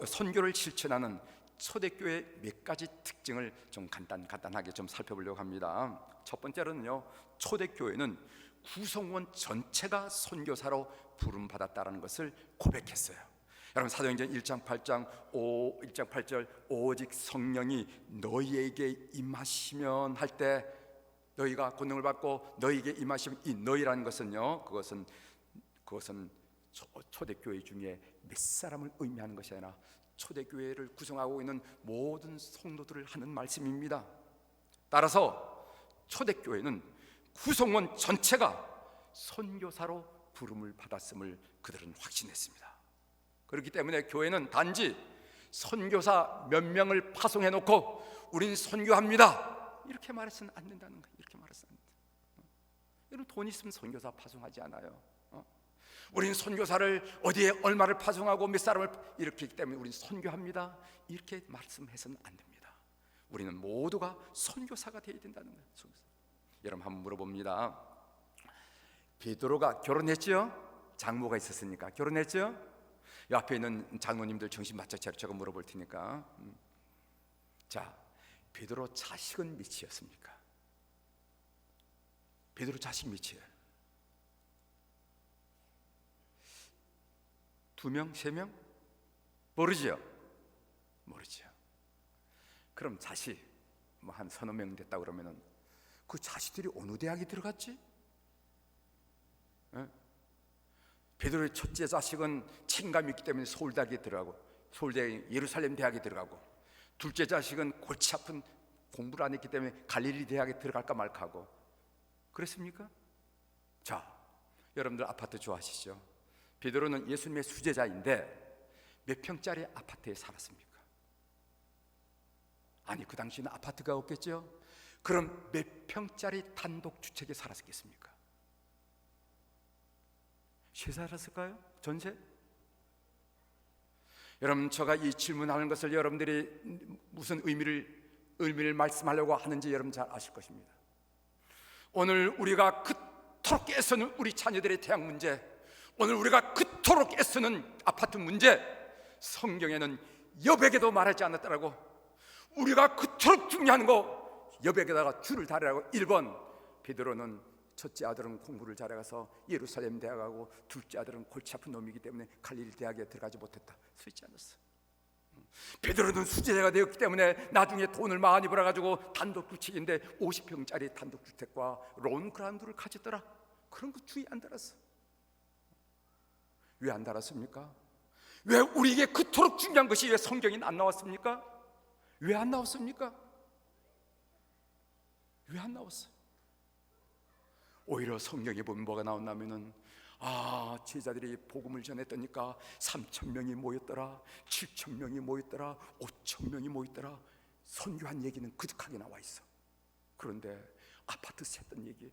선교를 실천하는 초대교회의 몇 가지 특징을 좀 간단하게 좀 살펴보려고 합니다. 첫 번째로는요, 초대교회는 구성원 전체가 선교사로 부름받았다는 것을 고백했어요. 여러분 사도행전 1장 8절 오직 성령이 너희에게 임하시면 할 때 너희가 권능을 받고 너희에게 임하시면, 이 너희라는 것은요, 그것은 초대교회 중에 몇 사람을 의미하는 것이 아니라 초대교회를 구성하고 있는 모든 성도들을 하는 말씀입니다. 따라서 초대교회는 구성원 전체가 선교사로 부름을 받았음을 그들은 확신했습니다. 그렇기 때문에 교회는 단지 선교사 몇 명을 파송해 놓고 우린 선교합니다 이렇게 말해서는 안 된다는 거예요. 이렇게 말해서는 안 된다. 여러분 돈 있으면 선교사 파송하지 않아요. 우린 선교사를 어디에 얼마를 파송하고 몇 사람을 이렇게 했기 때문에 우린 선교합니다 이렇게 말씀해서는 안 됩니다. 우리는 모두가 선교사가 되어야 된다는 거예요. 여러분 한번 물어봅니다. 베드로가 결혼했죠? 장모가 있었으니까 결혼했죠? 옆에 있는 장로님들 정신 바짝 차리고 제가 물어볼 테니까. 자, 베드로 자식은 몇이었습니까? 베드로 자식 몇이에요? 2명? 3명? 모르죠? 모르죠. 그럼 자식 뭐 한 서너 명 됐다 그러면은 그 자식들이 어느 대학에 들어갔지? 베드로의 첫째 자식은 책임감이 있기 때문에 서울대학에 들어가고, 서울대 예루살렘 대학에 들어가고, 둘째 자식은 골치 아픈 공부를 안 했기 때문에 갈릴리 대학에 들어갈까 말까 하고 그랬습니까? 자, 여러분들 아파트 좋아하시죠? 베드로는 예수님의 수제자인데 몇 평짜리 아파트에 살았습니까? 아니, 그 당시에는 아파트가 없겠죠? 그럼 몇 평짜리 단독주택에 살았겠습니까? 세 살았을까요? 전세? 여러분, 제가 이 질문하는 것을 여러분들이 무슨 의미를 말씀하려고 하는지 여러분 잘 아실 것입니다. 오늘 우리가 그토록 애쓰는 우리 자녀들의 대학 문제, 오늘 우리가 그토록 애쓰는 아파트 문제, 성경에는 여백에도 말하지 않았다라고. 우리가 그토록 중요한 거 여백에다가 줄을 달으라고. 1번, 베드로는 첫째 아들은 공부를 잘해가서 예루살렘 대학 가고, 둘째 아들은 골치 아픈 놈이기 때문에 갈릴리 대학에 들어가지 못했다. 쓰지 않았어. 베드로는 수제자가 되었기 때문에 나중에 돈을 많이 벌어가지고 단독주택인데 50평짜리 단독주택과 론그라운드를 가졌더라. 그런 거 주의 안 달았어. 왜 안 달았습니까? 왜 우리에게 그토록 중요한 것이 왜 성경에 안 나왔습니까? 왜 안 나왔습니까? 왜 안 나왔어? 오히려 성경에 보면 뭐가 나온다면은, 제자들이 복음을 전했더니까 3,000명이 모였더라, 7,000명이 모였더라, 5,000명이 모였더라. 선교한 얘기는 그득하게 나와 있어. 그런데 아파트 샀던 얘기,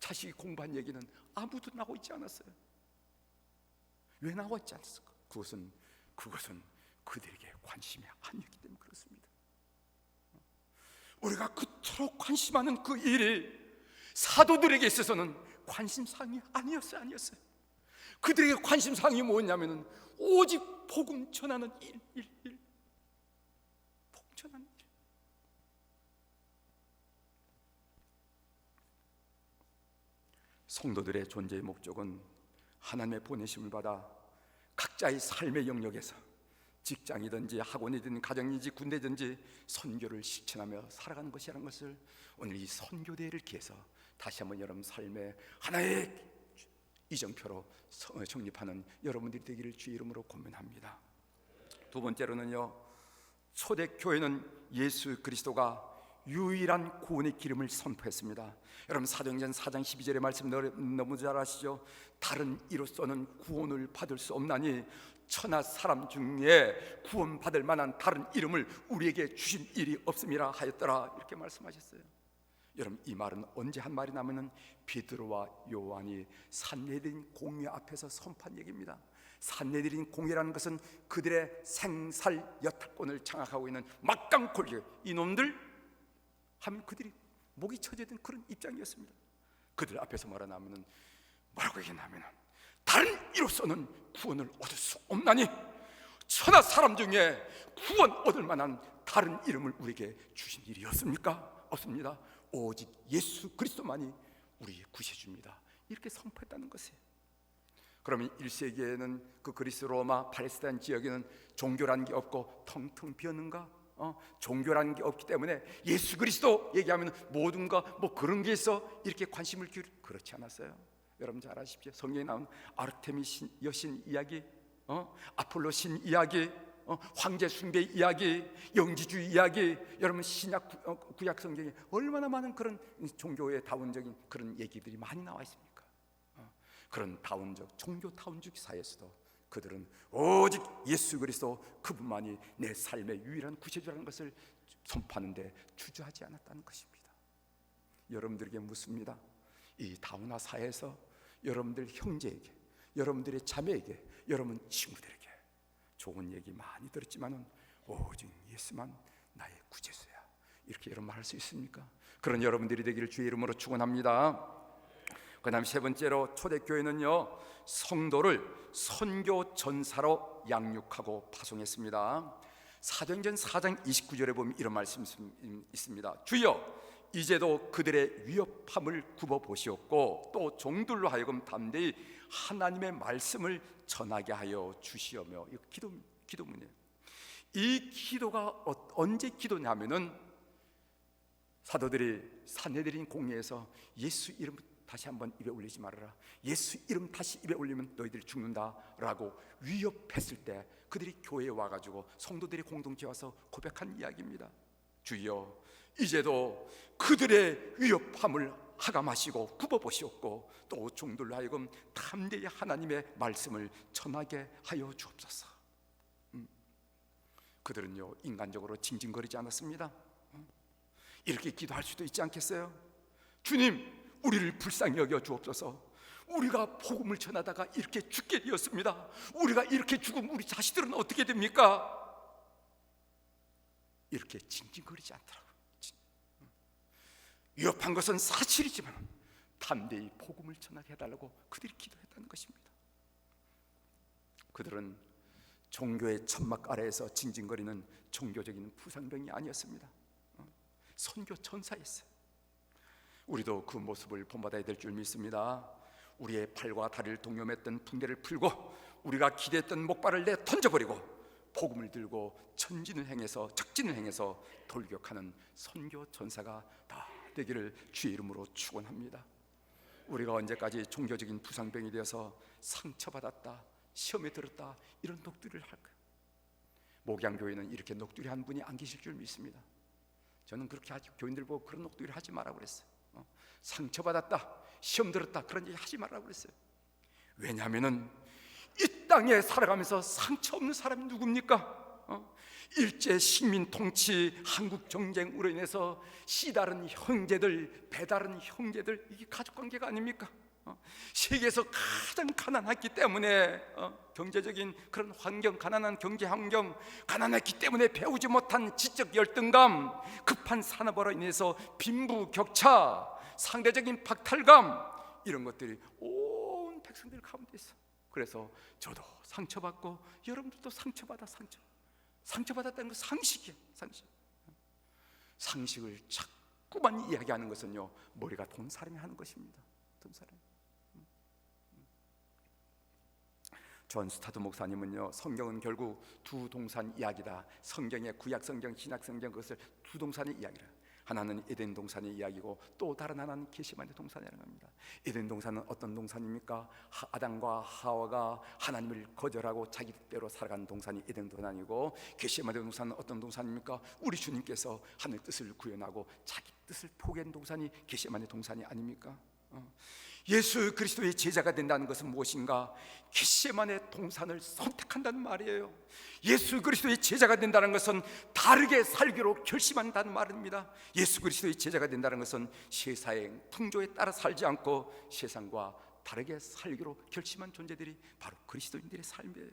자식이 공부한 얘기는 아무도 나오고 있지 않았어요. 왜 나와 있지 않았을까? 그것은 그들에게 관심이 아니었기 때문에 그렇습니다. 우리가 그토록 관심하는 그 일이 사도들에게 있어서는 관심사항이 아니었어요. 그들에게 관심사항이 뭐였냐면은 오직 복음 전하는 일. 복음 전하는 일. 성도들의 존재의 목적은 하나님의 보내심을 받아 각자의 삶의 영역에서 직장이든지 학원이든지 가정이든지 군대든지 선교를 실천하며 살아가는 것이라는 것을 오늘 이 선교대회를 기해서 다시 한번 여러분 삶의 하나의 이정표로 정립하는 여러분들이 되기를 주의 이름으로 고민합니다. 두 번째로는요, 초대교회는 예수 그리스도가 유일한 구원의 기름을 선포했습니다. 여러분 사도행전 4장 12절의 말씀 너무 잘 아시죠? 다른 이로서는 구원을 받을 수 없나니 천하 사람 중에 구원받을 만한 다른 이름을 우리에게 주신 일이 없음이라 하였더라, 이렇게 말씀하셨어요. 여러분 이 말은 언제 한 말이 나면은 베드로와 요한이 산헤드린 공회 앞에서 선포한 얘기입니다. 산헤드린 공회라는 것은 그들의 생살 여탈권을 장악하고 있는 막강 권력, 이놈들 하면 그들이 목이 쳐져든 그런 입장이었습니다. 그들 앞에서 뭐라고 얘기하냐면 다른 이로서는 구원을 얻을 수 없나니 천하 사람 중에 구원 얻을 만한 다른 이름을 우리에게 주신 일이 없습니까? 없습니다. 오직 예수 그리스도만이 우리의 구세주입니다. 이렇게 선포했다는 것이에요. 그러면 1세기에는 그 그리스 로마 팔레스타인 지역에는 종교라는 게 없고 텅텅 비었는가? 종교라는 게 없기 때문에 예수 그리스도 얘기하면 모든가 뭐 그런 게 있어 이렇게 관심을 그렇지 않았어요. 여러분 잘 아십시오. 성경에 나온 아르테미 여신 이야기, 아폴로 신 이야기, 황제 숭배 이야기, 영지주의 이야기, 여러분 신약 구약 성경에 얼마나 많은 그런 종교의 다원적인 그런 얘기들이 많이 나와 있습니까? 그런 다원적 종교 다원적 사회에서도 그들은 오직 예수 그리스도 그분만이 내 삶의 유일한 구세주라는 것을 선포하는데 주저하지 않았다는 것입니다. 여러분들에게 묻습니다. 이 다문화 사회에서 여러분들 형제에게, 여러분들의 자매에게, 여러분 친구들에게 좋은 얘기 많이 들었지만은 오직 예수만 나의 구세주야, 이렇게 여러분 말할 수 있습니까? 그런 여러분들이 되기를 주의 이름으로 축원합니다. 그 다음 세 번째로 초대교회는요, 성도를 선교 전사로 양육하고 파송했습니다. 사도행전 4장 29절에 보면 이런 말씀이 있습니다. 주여 이제도 그들의 위협함을 굽어보시옵고 또 종들로 하여금 담대히 하나님의 말씀을 전하게 하여 주시오며. 이 기도문이에요. 이 기도가 언제 기도냐면은 사도들이 산헤드린 공회에서 예수 이름 다시 한번 입에 올리지 말아라, 예수 이름 다시 입에 올리면 너희들이 죽는다라고 위협했을 때 그들이 교회에 와가지고 성도들이 공동체 와서 고백한 이야기입니다. 주여 이제도 그들의 위협함을 하감하시고 굽어보시옵고 또 종들로 하여금 담대히 하나님의 말씀을 전하게 하여 주옵소서. 그들은요 인간적으로 징징거리지 않았습니다. 이렇게 기도할 수도 있지 않겠어요? 주님 우리를 불쌍히 여겨 주옵소서. 우리가 복음을 전하다가 이렇게 죽게 되었습니다. 우리가 이렇게 죽으면 우리 자식들은 어떻게 됩니까? 이렇게 징징거리지 않더라고요. 위협한 것은 사실이지만 담대히 복음을 전하게 해달라고 그들이 기도했다는 것입니다. 그들은 종교의 천막 아래에서 징징거리는 종교적인 부상병이 아니었습니다. 선교 전사였어요. 우리도 그 모습을 본받아야 될 줄 믿습니다. 우리의 팔과 다리를 동요했던 붕대를 풀고 우리가 기대했던 목발을 내 던져버리고 복음을 들고 전진을 행해서 적진을 행해서 돌격하는 선교 전사가 다 되기를 주의 이름으로 축원합니다. 우리가 언제까지 종교적인 부상병이 되어서 상처받았다, 시험에 들었다 이런 녹두리를 할까요? 목양교회는 이렇게 녹두리 한 분이 안 계실 줄 믿습니다. 저는 그렇게 교인들 보고 그런 녹두리를 하지 말라고 그랬어요. 상처받았다, 시험 들었다 그런 얘기 하지 말라고 그랬어요. 왜냐하면은 이 땅에 살아가면서 상처 없는 사람이 누굽니까? 일제 식민 통치, 한국 정쟁으로 인해서 씨다른 형제들, 배다른 형제들, 이게 가족 관계가 아닙니까? 세계에서 가장 가난했기 때문에 경제적인 그런 환경, 가난한 경제 환경, 가난했기 때문에 배우지 못한 지적 열등감, 급한 산업으로 인해서 빈부격차, 상대적인 박탈감, 이런 것들이 온 백성들 가운데 있어. 그래서 저도 상처받고 여러분들도 상처받았다는 건 상식이에요. 상식을 자꾸만 이야기하는 것은요 머리가 돈 사람이 하는 것입니다. 돈 사람. 존 스타드 목사님은요, 성경은 결국 두 동산 이야기다. 성경의 구약 성경, 신약 성경, 그것을 두 동산의 이야기라. 하나는 에덴 동산의 이야기고 또 다른 하나는 겟세마네 동산이라는 겁니다. 에덴 동산은 어떤 동산입니까? 아담과 하와가 하나님을 거절하고 자기 뜻대로 살아간 동산이 에덴 동산이고, 겟세마네 동산은 어떤 동산입니까? 우리 주님께서 하늘 뜻을 구현하고 자기 뜻을 포기한 동산이 겟세마네 동산이 아닙니까? 예수 그리스도의 제자가 된다는 것은 무엇인가? 겟세마네 동산을 선택한다는 말이에요. 예수 그리스도의 제자가 된다는 것은 다르게 살기로 결심한다는 말입니다. 예수 그리스도의 제자가 된다는 것은 세상의 풍조에 따라 살지 않고 세상과 다르게 살기로 결심한 존재들이 바로 그리스도인들의 삶이에요.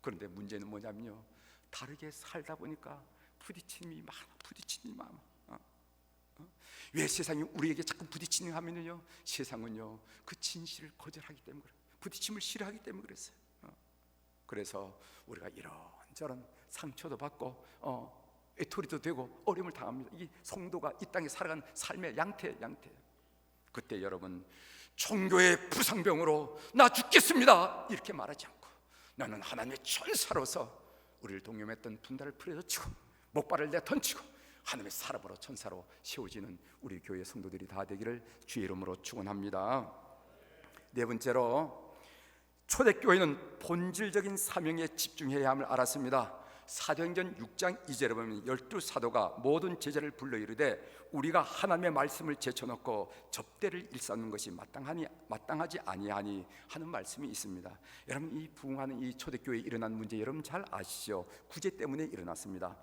그런데 문제는 뭐냐면요, 다르게 살다 보니까 부딪힘이 많아. 왜 세상이 우리에게 자꾸 부딪히는 하면요, 세상은요 그 진실을 거절하기 때문에 그래요. 부딪힘을 싫어하기 때문에 그랬어요. 그래서 우리가 이런저런 상처도 받고 애토리도 되고 어려움을 당합니다. 이 성도가 이 땅에 살아간 삶의 양태. 그때 여러분, 종교의 부상병으로 나 죽겠습니다 이렇게 말하지 않고, 나는 하나님의 천사로서 우리를 동요했던 분달을 풀어젖히고 목발을 내던지고 하나님의 사람으로 천사로 세워지는 우리 교회 성도들이 다 되기를 주의 이름으로 축원합니다. 네 번째로, 초대교회는 본질적인 사명에 집중해야 함을 알았습니다. 사도행전 6장 2절에 보면 12사도가 모든 제자를 불러 이르되 우리가 하나님의 말씀을 제쳐놓고 접대를 일삼는 것이 마땅하지 아니하니 하는 말씀이 있습니다. 여러분, 이 부흥하는 이 초대교회에 일어난 문제 여러분 잘 아시죠? 구제 때문에 일어났습니다.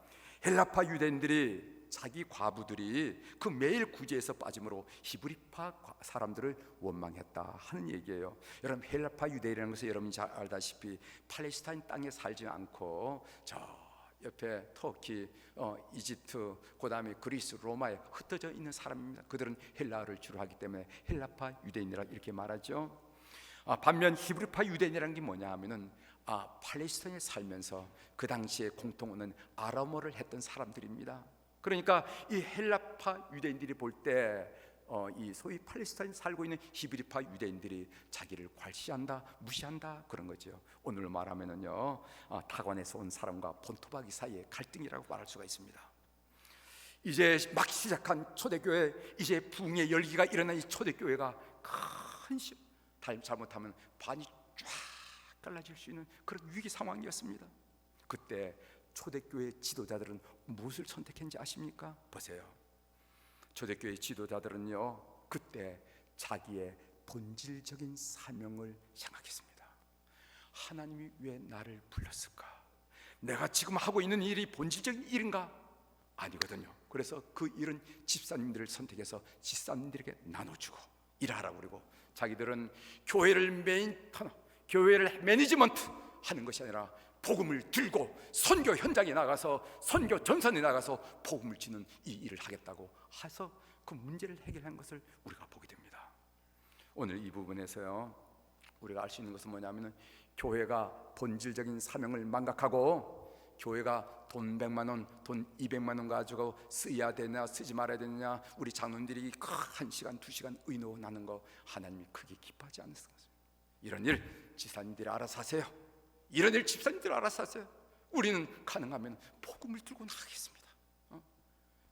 헬라파 유대인들이, 자기 과부들이 그 매일 구제에서 빠짐으로 히브리파 사람들을 원망했다 하는 얘기예요. 여러분, 헬라파 유대인이라는 것은 여러분이 잘 알다시피 팔레스타인 땅에 살지 않고 저 옆에 터키, 이집트, 그 다음에 그리스, 로마에 흩어져 있는 사람입니다. 그들은 헬라어를 주로 하기 때문에 헬라파 유대인이라 이렇게 말하죠. 반면 히브리파 유대인이라는 게 뭐냐 하면은 팔레스타인에 살면서 그 당시에 공통어는 아람어를 했던 사람들입니다. 그러니까 이 헬라파 유대인들이 볼 때 이 소위 팔레스타인 살고 있는 히브리파 유대인들이 자기를 괄시한다, 무시한다 그런 거죠. 오늘 말하면은요, 타관에서 온 사람과 본토박이 사이의 갈등이라고 말할 수가 있습니다. 이제 막 시작한 초대교회, 이제 부흥의 열기가 일어난 이 초대교회가 잘못하면 반이 쫙 갈라질 수 있는 그런 위기 상황이었습니다. 그때 초대교회 지도자들은 무엇을 선택했는지 아십니까? 보세요. 초대교회 지도자들은요, 그때 자기의 본질적인 사명을 생각했습니다. 하나님이 왜 나를 불렀을까? 내가 지금 하고 있는 일이 본질적인 일인가? 아니거든요. 그래서 그 일은 집사님들을 선택해서 집사님들에게 나눠주고 일하라고 그러고, 자기들은 교회를 메인터너, 교회를 매니지먼트 하는 것이 아니라 복음을 들고 선교 현장에 나가서, 선교 전선에 나가서 복음을 지는 이 일을 하겠다고 해서 그 문제를 해결한 것을 우리가 보게 됩니다. 오늘 이 부분에서요, 우리가 알 수 있는 것은 뭐냐면, 교회가 본질적인 사명을 망각하고 교회가 돈 100만 원, 돈 200만 원 가지고 쓰여야 되냐 쓰지 말아야 되느냐, 우리 장로님들이 1시간 2시간 의논하는 거 하나님이 크게 기뻐하지 않으셨어요. 이런 일 지사님들이 알아서 하세요. 이런 일 집사님들 알아서 하세요. 우리는 가능하면 복음을 들고 나가겠습니다.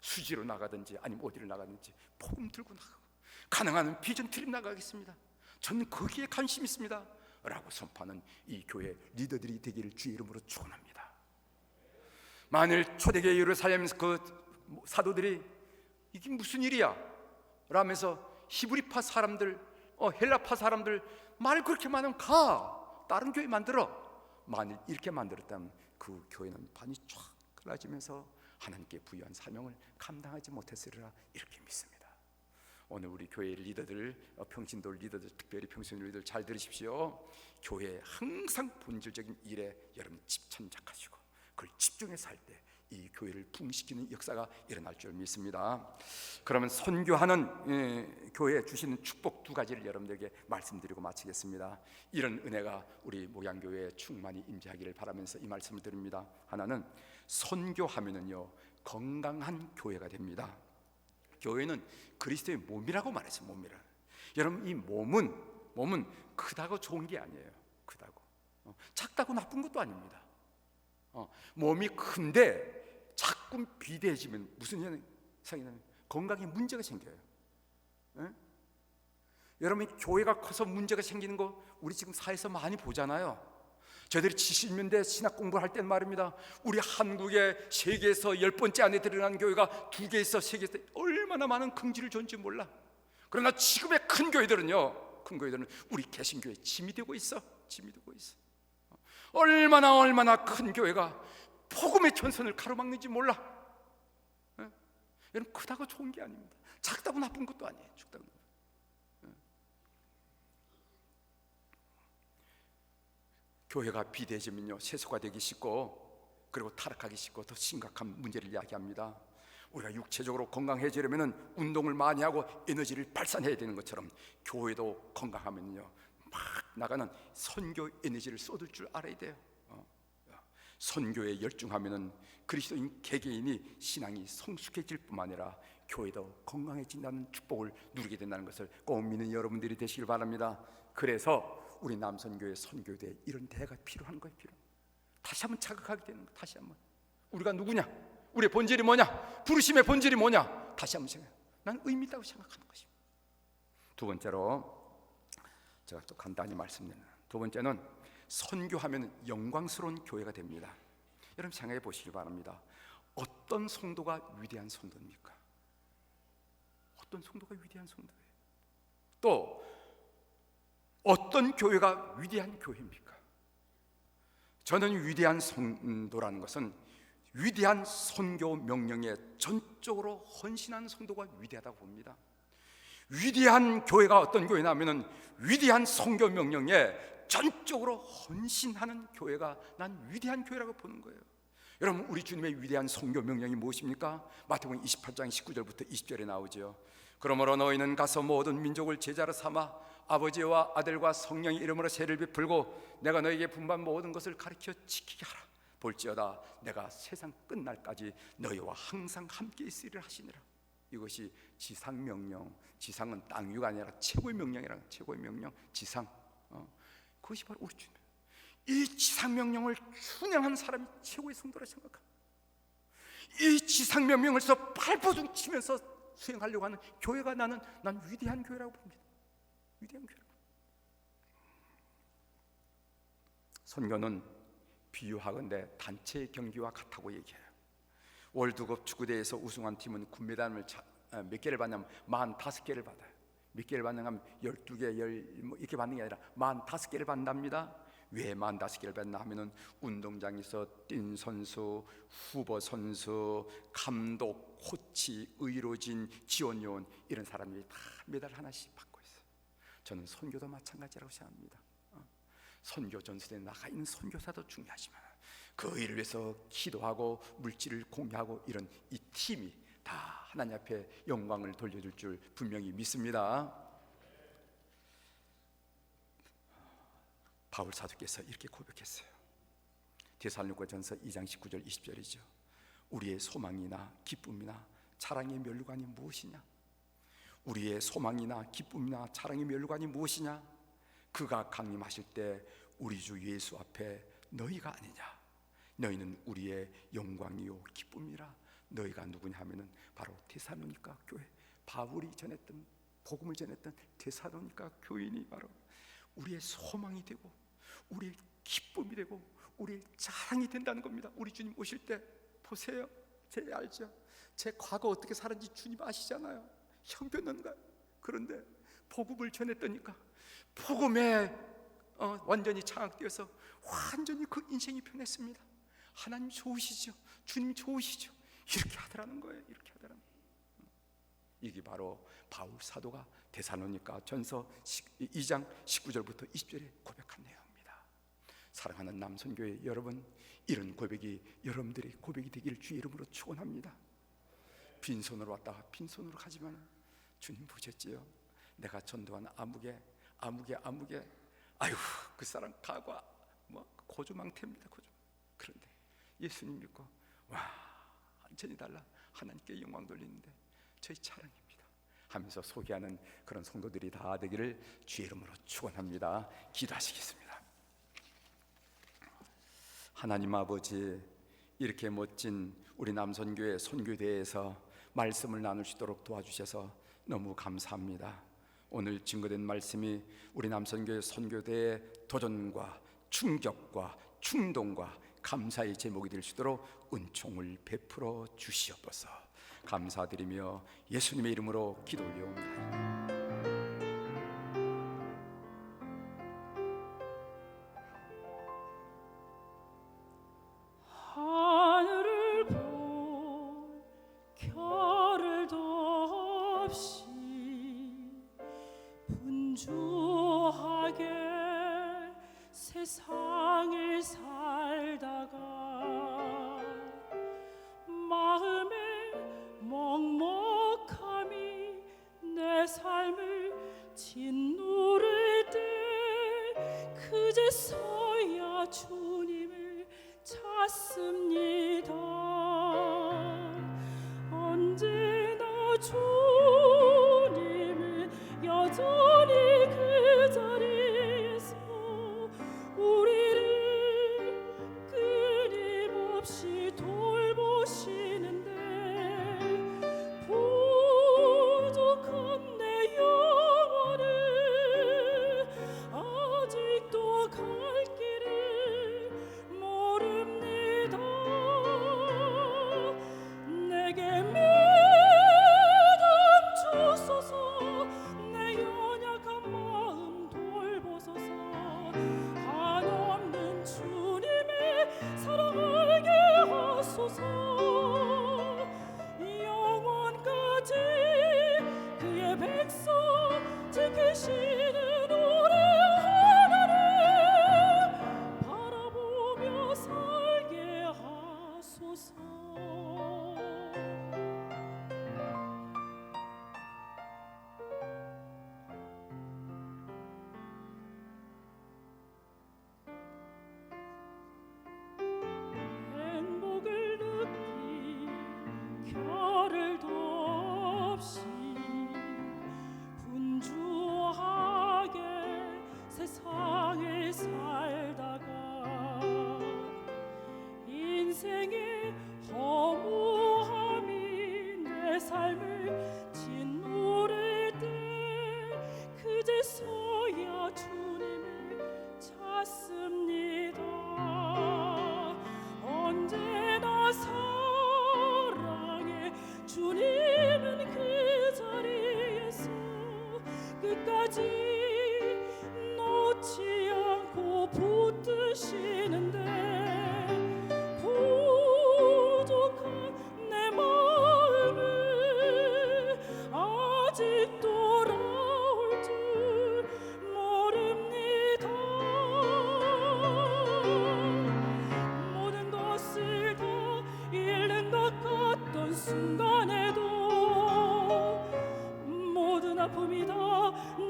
수지로 나가든지 아니면 어디를 나가든지 복음 들고 나가고, 가능하면 비전 트립 나가겠습니다. 저는 거기에 관심 있습니다 라고 선포하는 이 교회 리더들이 되기를 주의 이름으로 축원합니다. 만일 초대교회 예루살렘에서 그 사도들이 이게 무슨 일이야 라면서 히브리파 사람들, 헬라파 사람들 말 그렇게 많으면 가, 다른 교회 만들어, 만일 이렇게 만들었다면 그 교회는 반이 쫙 갈라지면서 하나님께 부여한 사명을 감당하지 못했으리라 이렇게 믿습니다. 오늘 우리 교회 리더들, 평신도 리더들, 특별히 평신도 리더들 잘 들으십시오. 교회의 항상 본질적인 일에 여러분 집착하시고 그걸 집중해서 할 때 이 교회를 부흥시키는 역사가 일어날 줄 믿습니다. 그러면 선교하는 교회에 주시는 축복 2가지를 여러분들에게 말씀드리고 마치겠습니다. 이런 은혜가 우리 목양교회에 충만히 임재하기를 바라면서 이 말씀을 드립니다. 하나는, 선교하면은요 건강한 교회가 됩니다. 교회는 그리스도의 몸이라고 말했어요. 몸이라. 여러분, 이 몸은 크다고 좋은 게 아니에요. 크다고 작다고 나쁜 것도 아닙니다. 몸이 큰데 자꾸 비대해지면 무슨 현상이냐면 건강에 문제가 생겨요. 여러분, 교회가 커서 문제가 생기는 거 우리 지금 사회에서 많이 보잖아요. 저희들이 70년대 신학 공부를 할 때는 말입니다, 우리 한국에 세계에서 10번째 안에 들어간 교회가 2개에서 3개에서 얼마나 많은 긍지를 줬는지 몰라. 그러나 지금의 큰 교회들은요, 우리 개신교회 짐이 되고 있어. 얼마나 큰 교회가 복음의 전선을 가로막는지 몰라. 여러분, 크다고 좋은 게 아닙니다. 작다고 나쁜 것도 아니에요. 교회가 비대해지면요, 세속화되기 쉽고, 그리고 타락하기 쉽고, 더 심각한 문제를 이야기합니다. 우리가 육체적으로 건강해지려면 운동을 많이 하고 에너지를 발산해야 되는 것처럼, 교회도 건강하면요 막 나가는 선교 에너지를 쏟을 줄 알아야 돼요. 선교에 열중하면은 그리스도인 개개인이 신앙이 성숙해질 뿐만 아니라 교회도 건강해진다는 축복을 누리게 된다는 것을 꼭 믿는 여러분들이 되시길 바랍니다. 그래서 우리 남선교회 선교대에 이런 대회가 필요한 거예요. 다시 한번 자극하게 되는 거예요. 다시 한번 우리가 누구냐, 우리의 본질이 뭐냐, 부르심의 본질이 뭐냐, 다시 한번 생각해. 난 의미 있다고 생각하는 것입니다. 두 번째로 제가 또 간단히 말씀드리는, 두 번째는 선교하면 영광스러운 교회가 됩니다. 여러분 생각해 보시기 바랍니다. 어떤 성도가 위대한 성도입니까? 어떤 성도가 위대한 성도예요? 또 어떤 교회가 위대한 교회입니까? 저는 위대한 성도라는 것은 위대한 선교 명령에 전적으로 헌신한 성도가 위대하다고 봅니다. 위대한 교회가 어떤 교회냐면은 위대한 선교 명령에 전적으로 헌신하는 교회가 난 위대한 교회라고 보는 거예요. 여러분, 우리 주님의 위대한 선교 명령이 무엇입니까? 마태복음 28장 19절부터 20절에 나오죠. 그러므로 너희는 가서 모든 민족을 제자로 삼아 아버지와 아들과 성령의 이름으로 세를 베풀고 내가 너희에게 분반 모든 것을 가르쳐 지키게 하라. 볼지어다 내가 세상 끝날까지 너희와 항상 함께 있으리라 하시니라. 이것이 지상 명령, 지상은 땅 위가 아니라 최고의 명령이라는, 최고의 명령, 지상. 그것이 바로 우리 주님. 이 지상 명령을 순행한 사람이 최고의 성도라 생각합니다. 이 지상 명령을서 발버둥 치면서 수행하려고 하는 교회가 난 위대한 교회라고 봅니다. 위대한 교회. 선교는 비유하건대 단체 경기와 같다고 얘기해요. 월드컵 축구대회에서 우승한 팀은 금메달을 몇 개를 받냐면 45개를 받아요. 몇 개를 받는가 하면 12개, 이렇게 받는 게 아니라 45개를 받는답니다. 왜 45개를 받나 하면은 운동장에서 뛴 선수, 후보 선수, 감독, 코치, 의료진, 지원요원 이런 사람들이 다 메달 하나씩 받고 있어요. 저는 선교도 마찬가지라고 생각합니다. 선교 전선에 나가 있는 선교사도 중요하지만 그 일을 위해서 기도하고 물질을 공유하고 이런 이 팀이 다 하나님 앞에 영광을 돌려줄 줄 분명히 믿습니다. 바울 사도께서 이렇게 고백했어요. 데살로니가전서 2장 19절 20절이죠. 우리의 소망이나 기쁨이나 자랑의 면류관이 무엇이냐? 우리의 소망이나 기쁨이나 자랑의 면류관이 무엇이냐? 그가 강림하실 때 우리 주 예수 앞에 너희가 아니냐? 너희는 우리의 영광이요 기쁨이라. 너희가 누구냐 하면은 바로 데살로니가 교회, 바울이 전했던 복음을 전했던 데살로니가 교인이 바로 우리의 소망이 되고 우리의 기쁨이 되고 우리의 자랑이 된다는 겁니다. 우리 주님 오실 때 보세요. 제 알죠? 제 과거 어떻게 살았는지 주님 아시잖아요. 형편없는. 그런데 복음을 전했더니까 복음에 완전히 장악되어서 완전히 그 인생이 변했습니다. 하나님 좋으시죠? 주님 좋으시죠? 이렇게 하더라는 거예요. 이렇게 하더라는 거예요. 이게 바로 바울 사도가 데살로니가 전서 2장 19절부터 20절에 고백한 내용입니다. 사랑하는 남선교회 여러분, 이런 고백이 여러분들의 고백이 되기를 주의 이름으로 축원합니다. 빈손으로 왔다가 빈손으로 가지만 주님 보셨지요? 내가 전도한 아무개 아유 그 사람 가과 고조망태입니다. 고조. 그런데 예수님 믿고 완전히 달라 하나님께 영광 돌리는데 저희 자랑입니다 하면서 소개하는 그런 성도들이 다 되기를 주의 이름으로 축원합니다. 기도하시겠습니다. 하나님 아버지, 이렇게 멋진 우리 남선교회 선교대회에서 말씀을 나누시도록 도와주셔서 너무 감사합니다. 오늘 증거된 말씀이 우리 남선교회 선교대의 도전과 충격과 충동과 감사의 제목이 될 수 있도록 은총을 베풀어 주시옵소서. 감사드리며 예수님의 이름으로 기도 올려옵니다. 하늘을 볼 겨를도 없이 분주하게 세상을 살다가 마음의 먹먹함이 내 삶을 짓누를 때 그제서야 주님을 찾습니다. 언제나 주님은 여전히 그 자리에서 우리를 끊임없이 돌보시는데 부족한 내 영혼은 아직도 갈 길을 모릅니다. 내게 믿음 주소서. 내 연약한 마음 돌보소서. 한없는 주님의 사랑하게 하소서. 영원까지 그의 백성 지키시는 우리 하나님 바라보며 살게 하소서. 행복을 느끼 겨를도 없이 분주하게 세상을 살다가 인생의 허무함이 내 삶을 짓누를 때 그제서야 주님을 찾습니다. 언제나 사랑해 주님은 그 자리에서 끝까지 놓지 않고 붙드시는데 부족한 내 마음을 아직 돌아올 줄 모릅니다. 모든 것을 다 잃는 것 같던 순간에도 모든 아픔이 다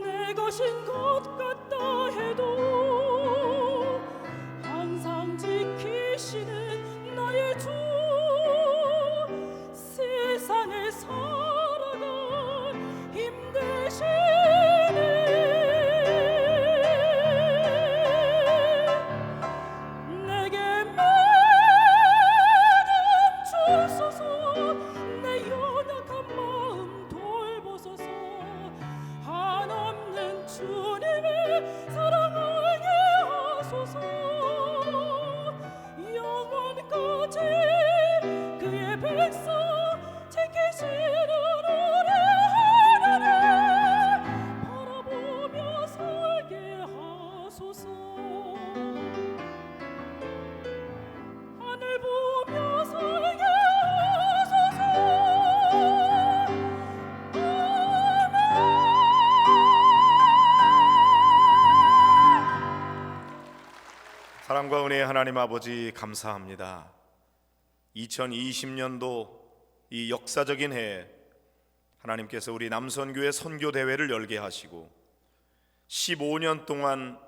내 것인 것 같다 해도 항상 지키시는 나의 주, 세상을 살아가 힘드시네. 내게 믿음 주소서. 내 연약한 마음 돌보소서. 한없는 주님의 사랑하게 하소서. 영원까지 그의 백성 지키시는 우리 하나님 바라보며 살게 하소서. 하늘 보며 살게 하소서. 사랑과 은혜의 하나님 아버지 감사합니다. 2020년도 이 역사적인 해에 하나님께서 우리 남선교회 선교대회를 열게 하시고 15년 동안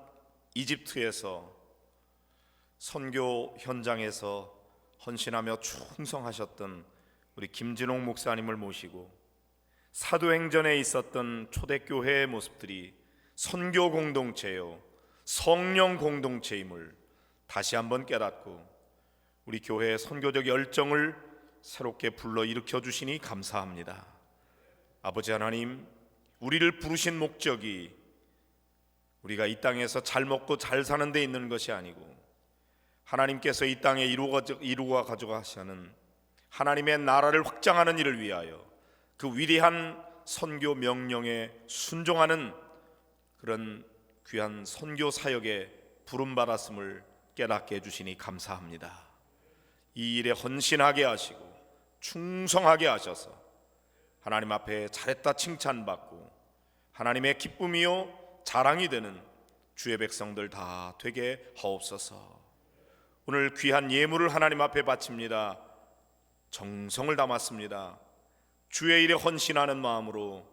이집트에서 선교 현장에서 헌신하며 충성하셨던 우리 김진홍 목사님을 모시고 사도행전에 있었던 초대교회의 모습들이 선교 공동체요 성령 공동체임을 다시 한번 깨닫고 우리 교회의 선교적 열정을 새롭게 불러 일으켜 주시니 감사합니다. 아버지 하나님, 우리를 부르신 목적이 우리가 이 땅에서 잘 먹고 잘 사는 데 있는 것이 아니고 하나님께서 이 땅에 이루어 가져가시는 하나님의 나라를 확장하는 일을 위하여 그 위대한 선교 명령에 순종하는 그런 귀한 선교 사역에 부름받았음을 깨닫게 해주시니 감사합니다. 이 일에 헌신하게 하시고 충성하게 하셔서 하나님 앞에 잘했다 칭찬받고 하나님의 기쁨이요 자랑이 되는 주의 백성들 다 되게 하옵소서. 오늘 귀한 예물을 하나님 앞에 바칩니다. 정성을 담았습니다. 주의 일에 헌신하는 마음으로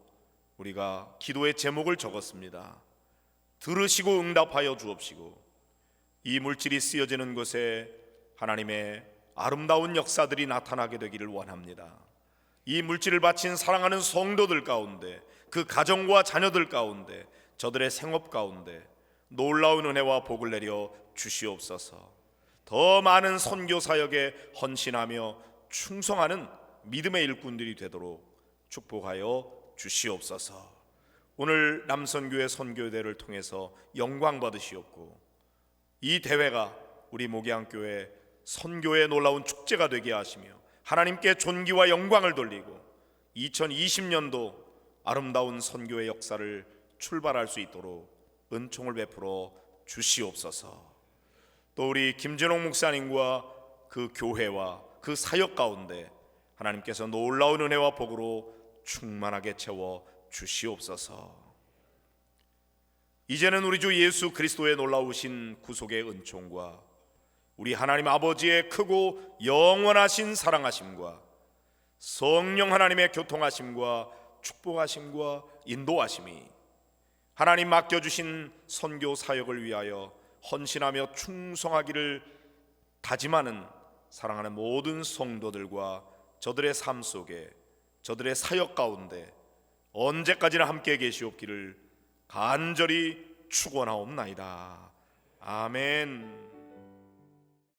우리가 기도의 제목을 적었습니다. 들으시고 응답하여 주옵시고 이 물질이 쓰여지는 곳에 하나님의 아름다운 역사들이 나타나게 되기를 원합니다. 이 물질을 바친 사랑하는 성도들 가운데, 그 가정과 자녀들 가운데, 저들의 생업 가운데 놀라운 은혜와 복을 내려 주시옵소서. 더 많은 선교 사역에 헌신하며 충성하는 믿음의 일꾼들이 되도록 축복하여 주시옵소서. 오늘 남선교회 선교대를 통해서 영광 받으시옵고 이 대회가 우리 목양교회 선교의 놀라운 축제가 되게 하시며 하나님께 존귀와 영광을 돌리고 2020년도 아름다운 선교의 역사를 출발할 수 있도록 은총을 베풀어 주시옵소서. 또 우리 김진홍 목사님과 그 교회와 그 사역 가운데 하나님께서 놀라운 은혜와 복으로 충만하게 채워 주시옵소서. 이제는 우리 주 예수 그리스도의 놀라우신 구속의 은총과 우리 하나님 아버지의 크고 영원하신 사랑하심과 성령 하나님의 교통하심과 축복하심과 인도하심이 하나님 맡겨주신 선교 사역을 위하여 헌신하며 충성하기를 다짐하는 사랑하는 모든 성도들과 저들의 삶 속에 저들의 사역 가운데 언제까지나 함께 계시옵기를 간절히 축원하옵나이다. 아멘.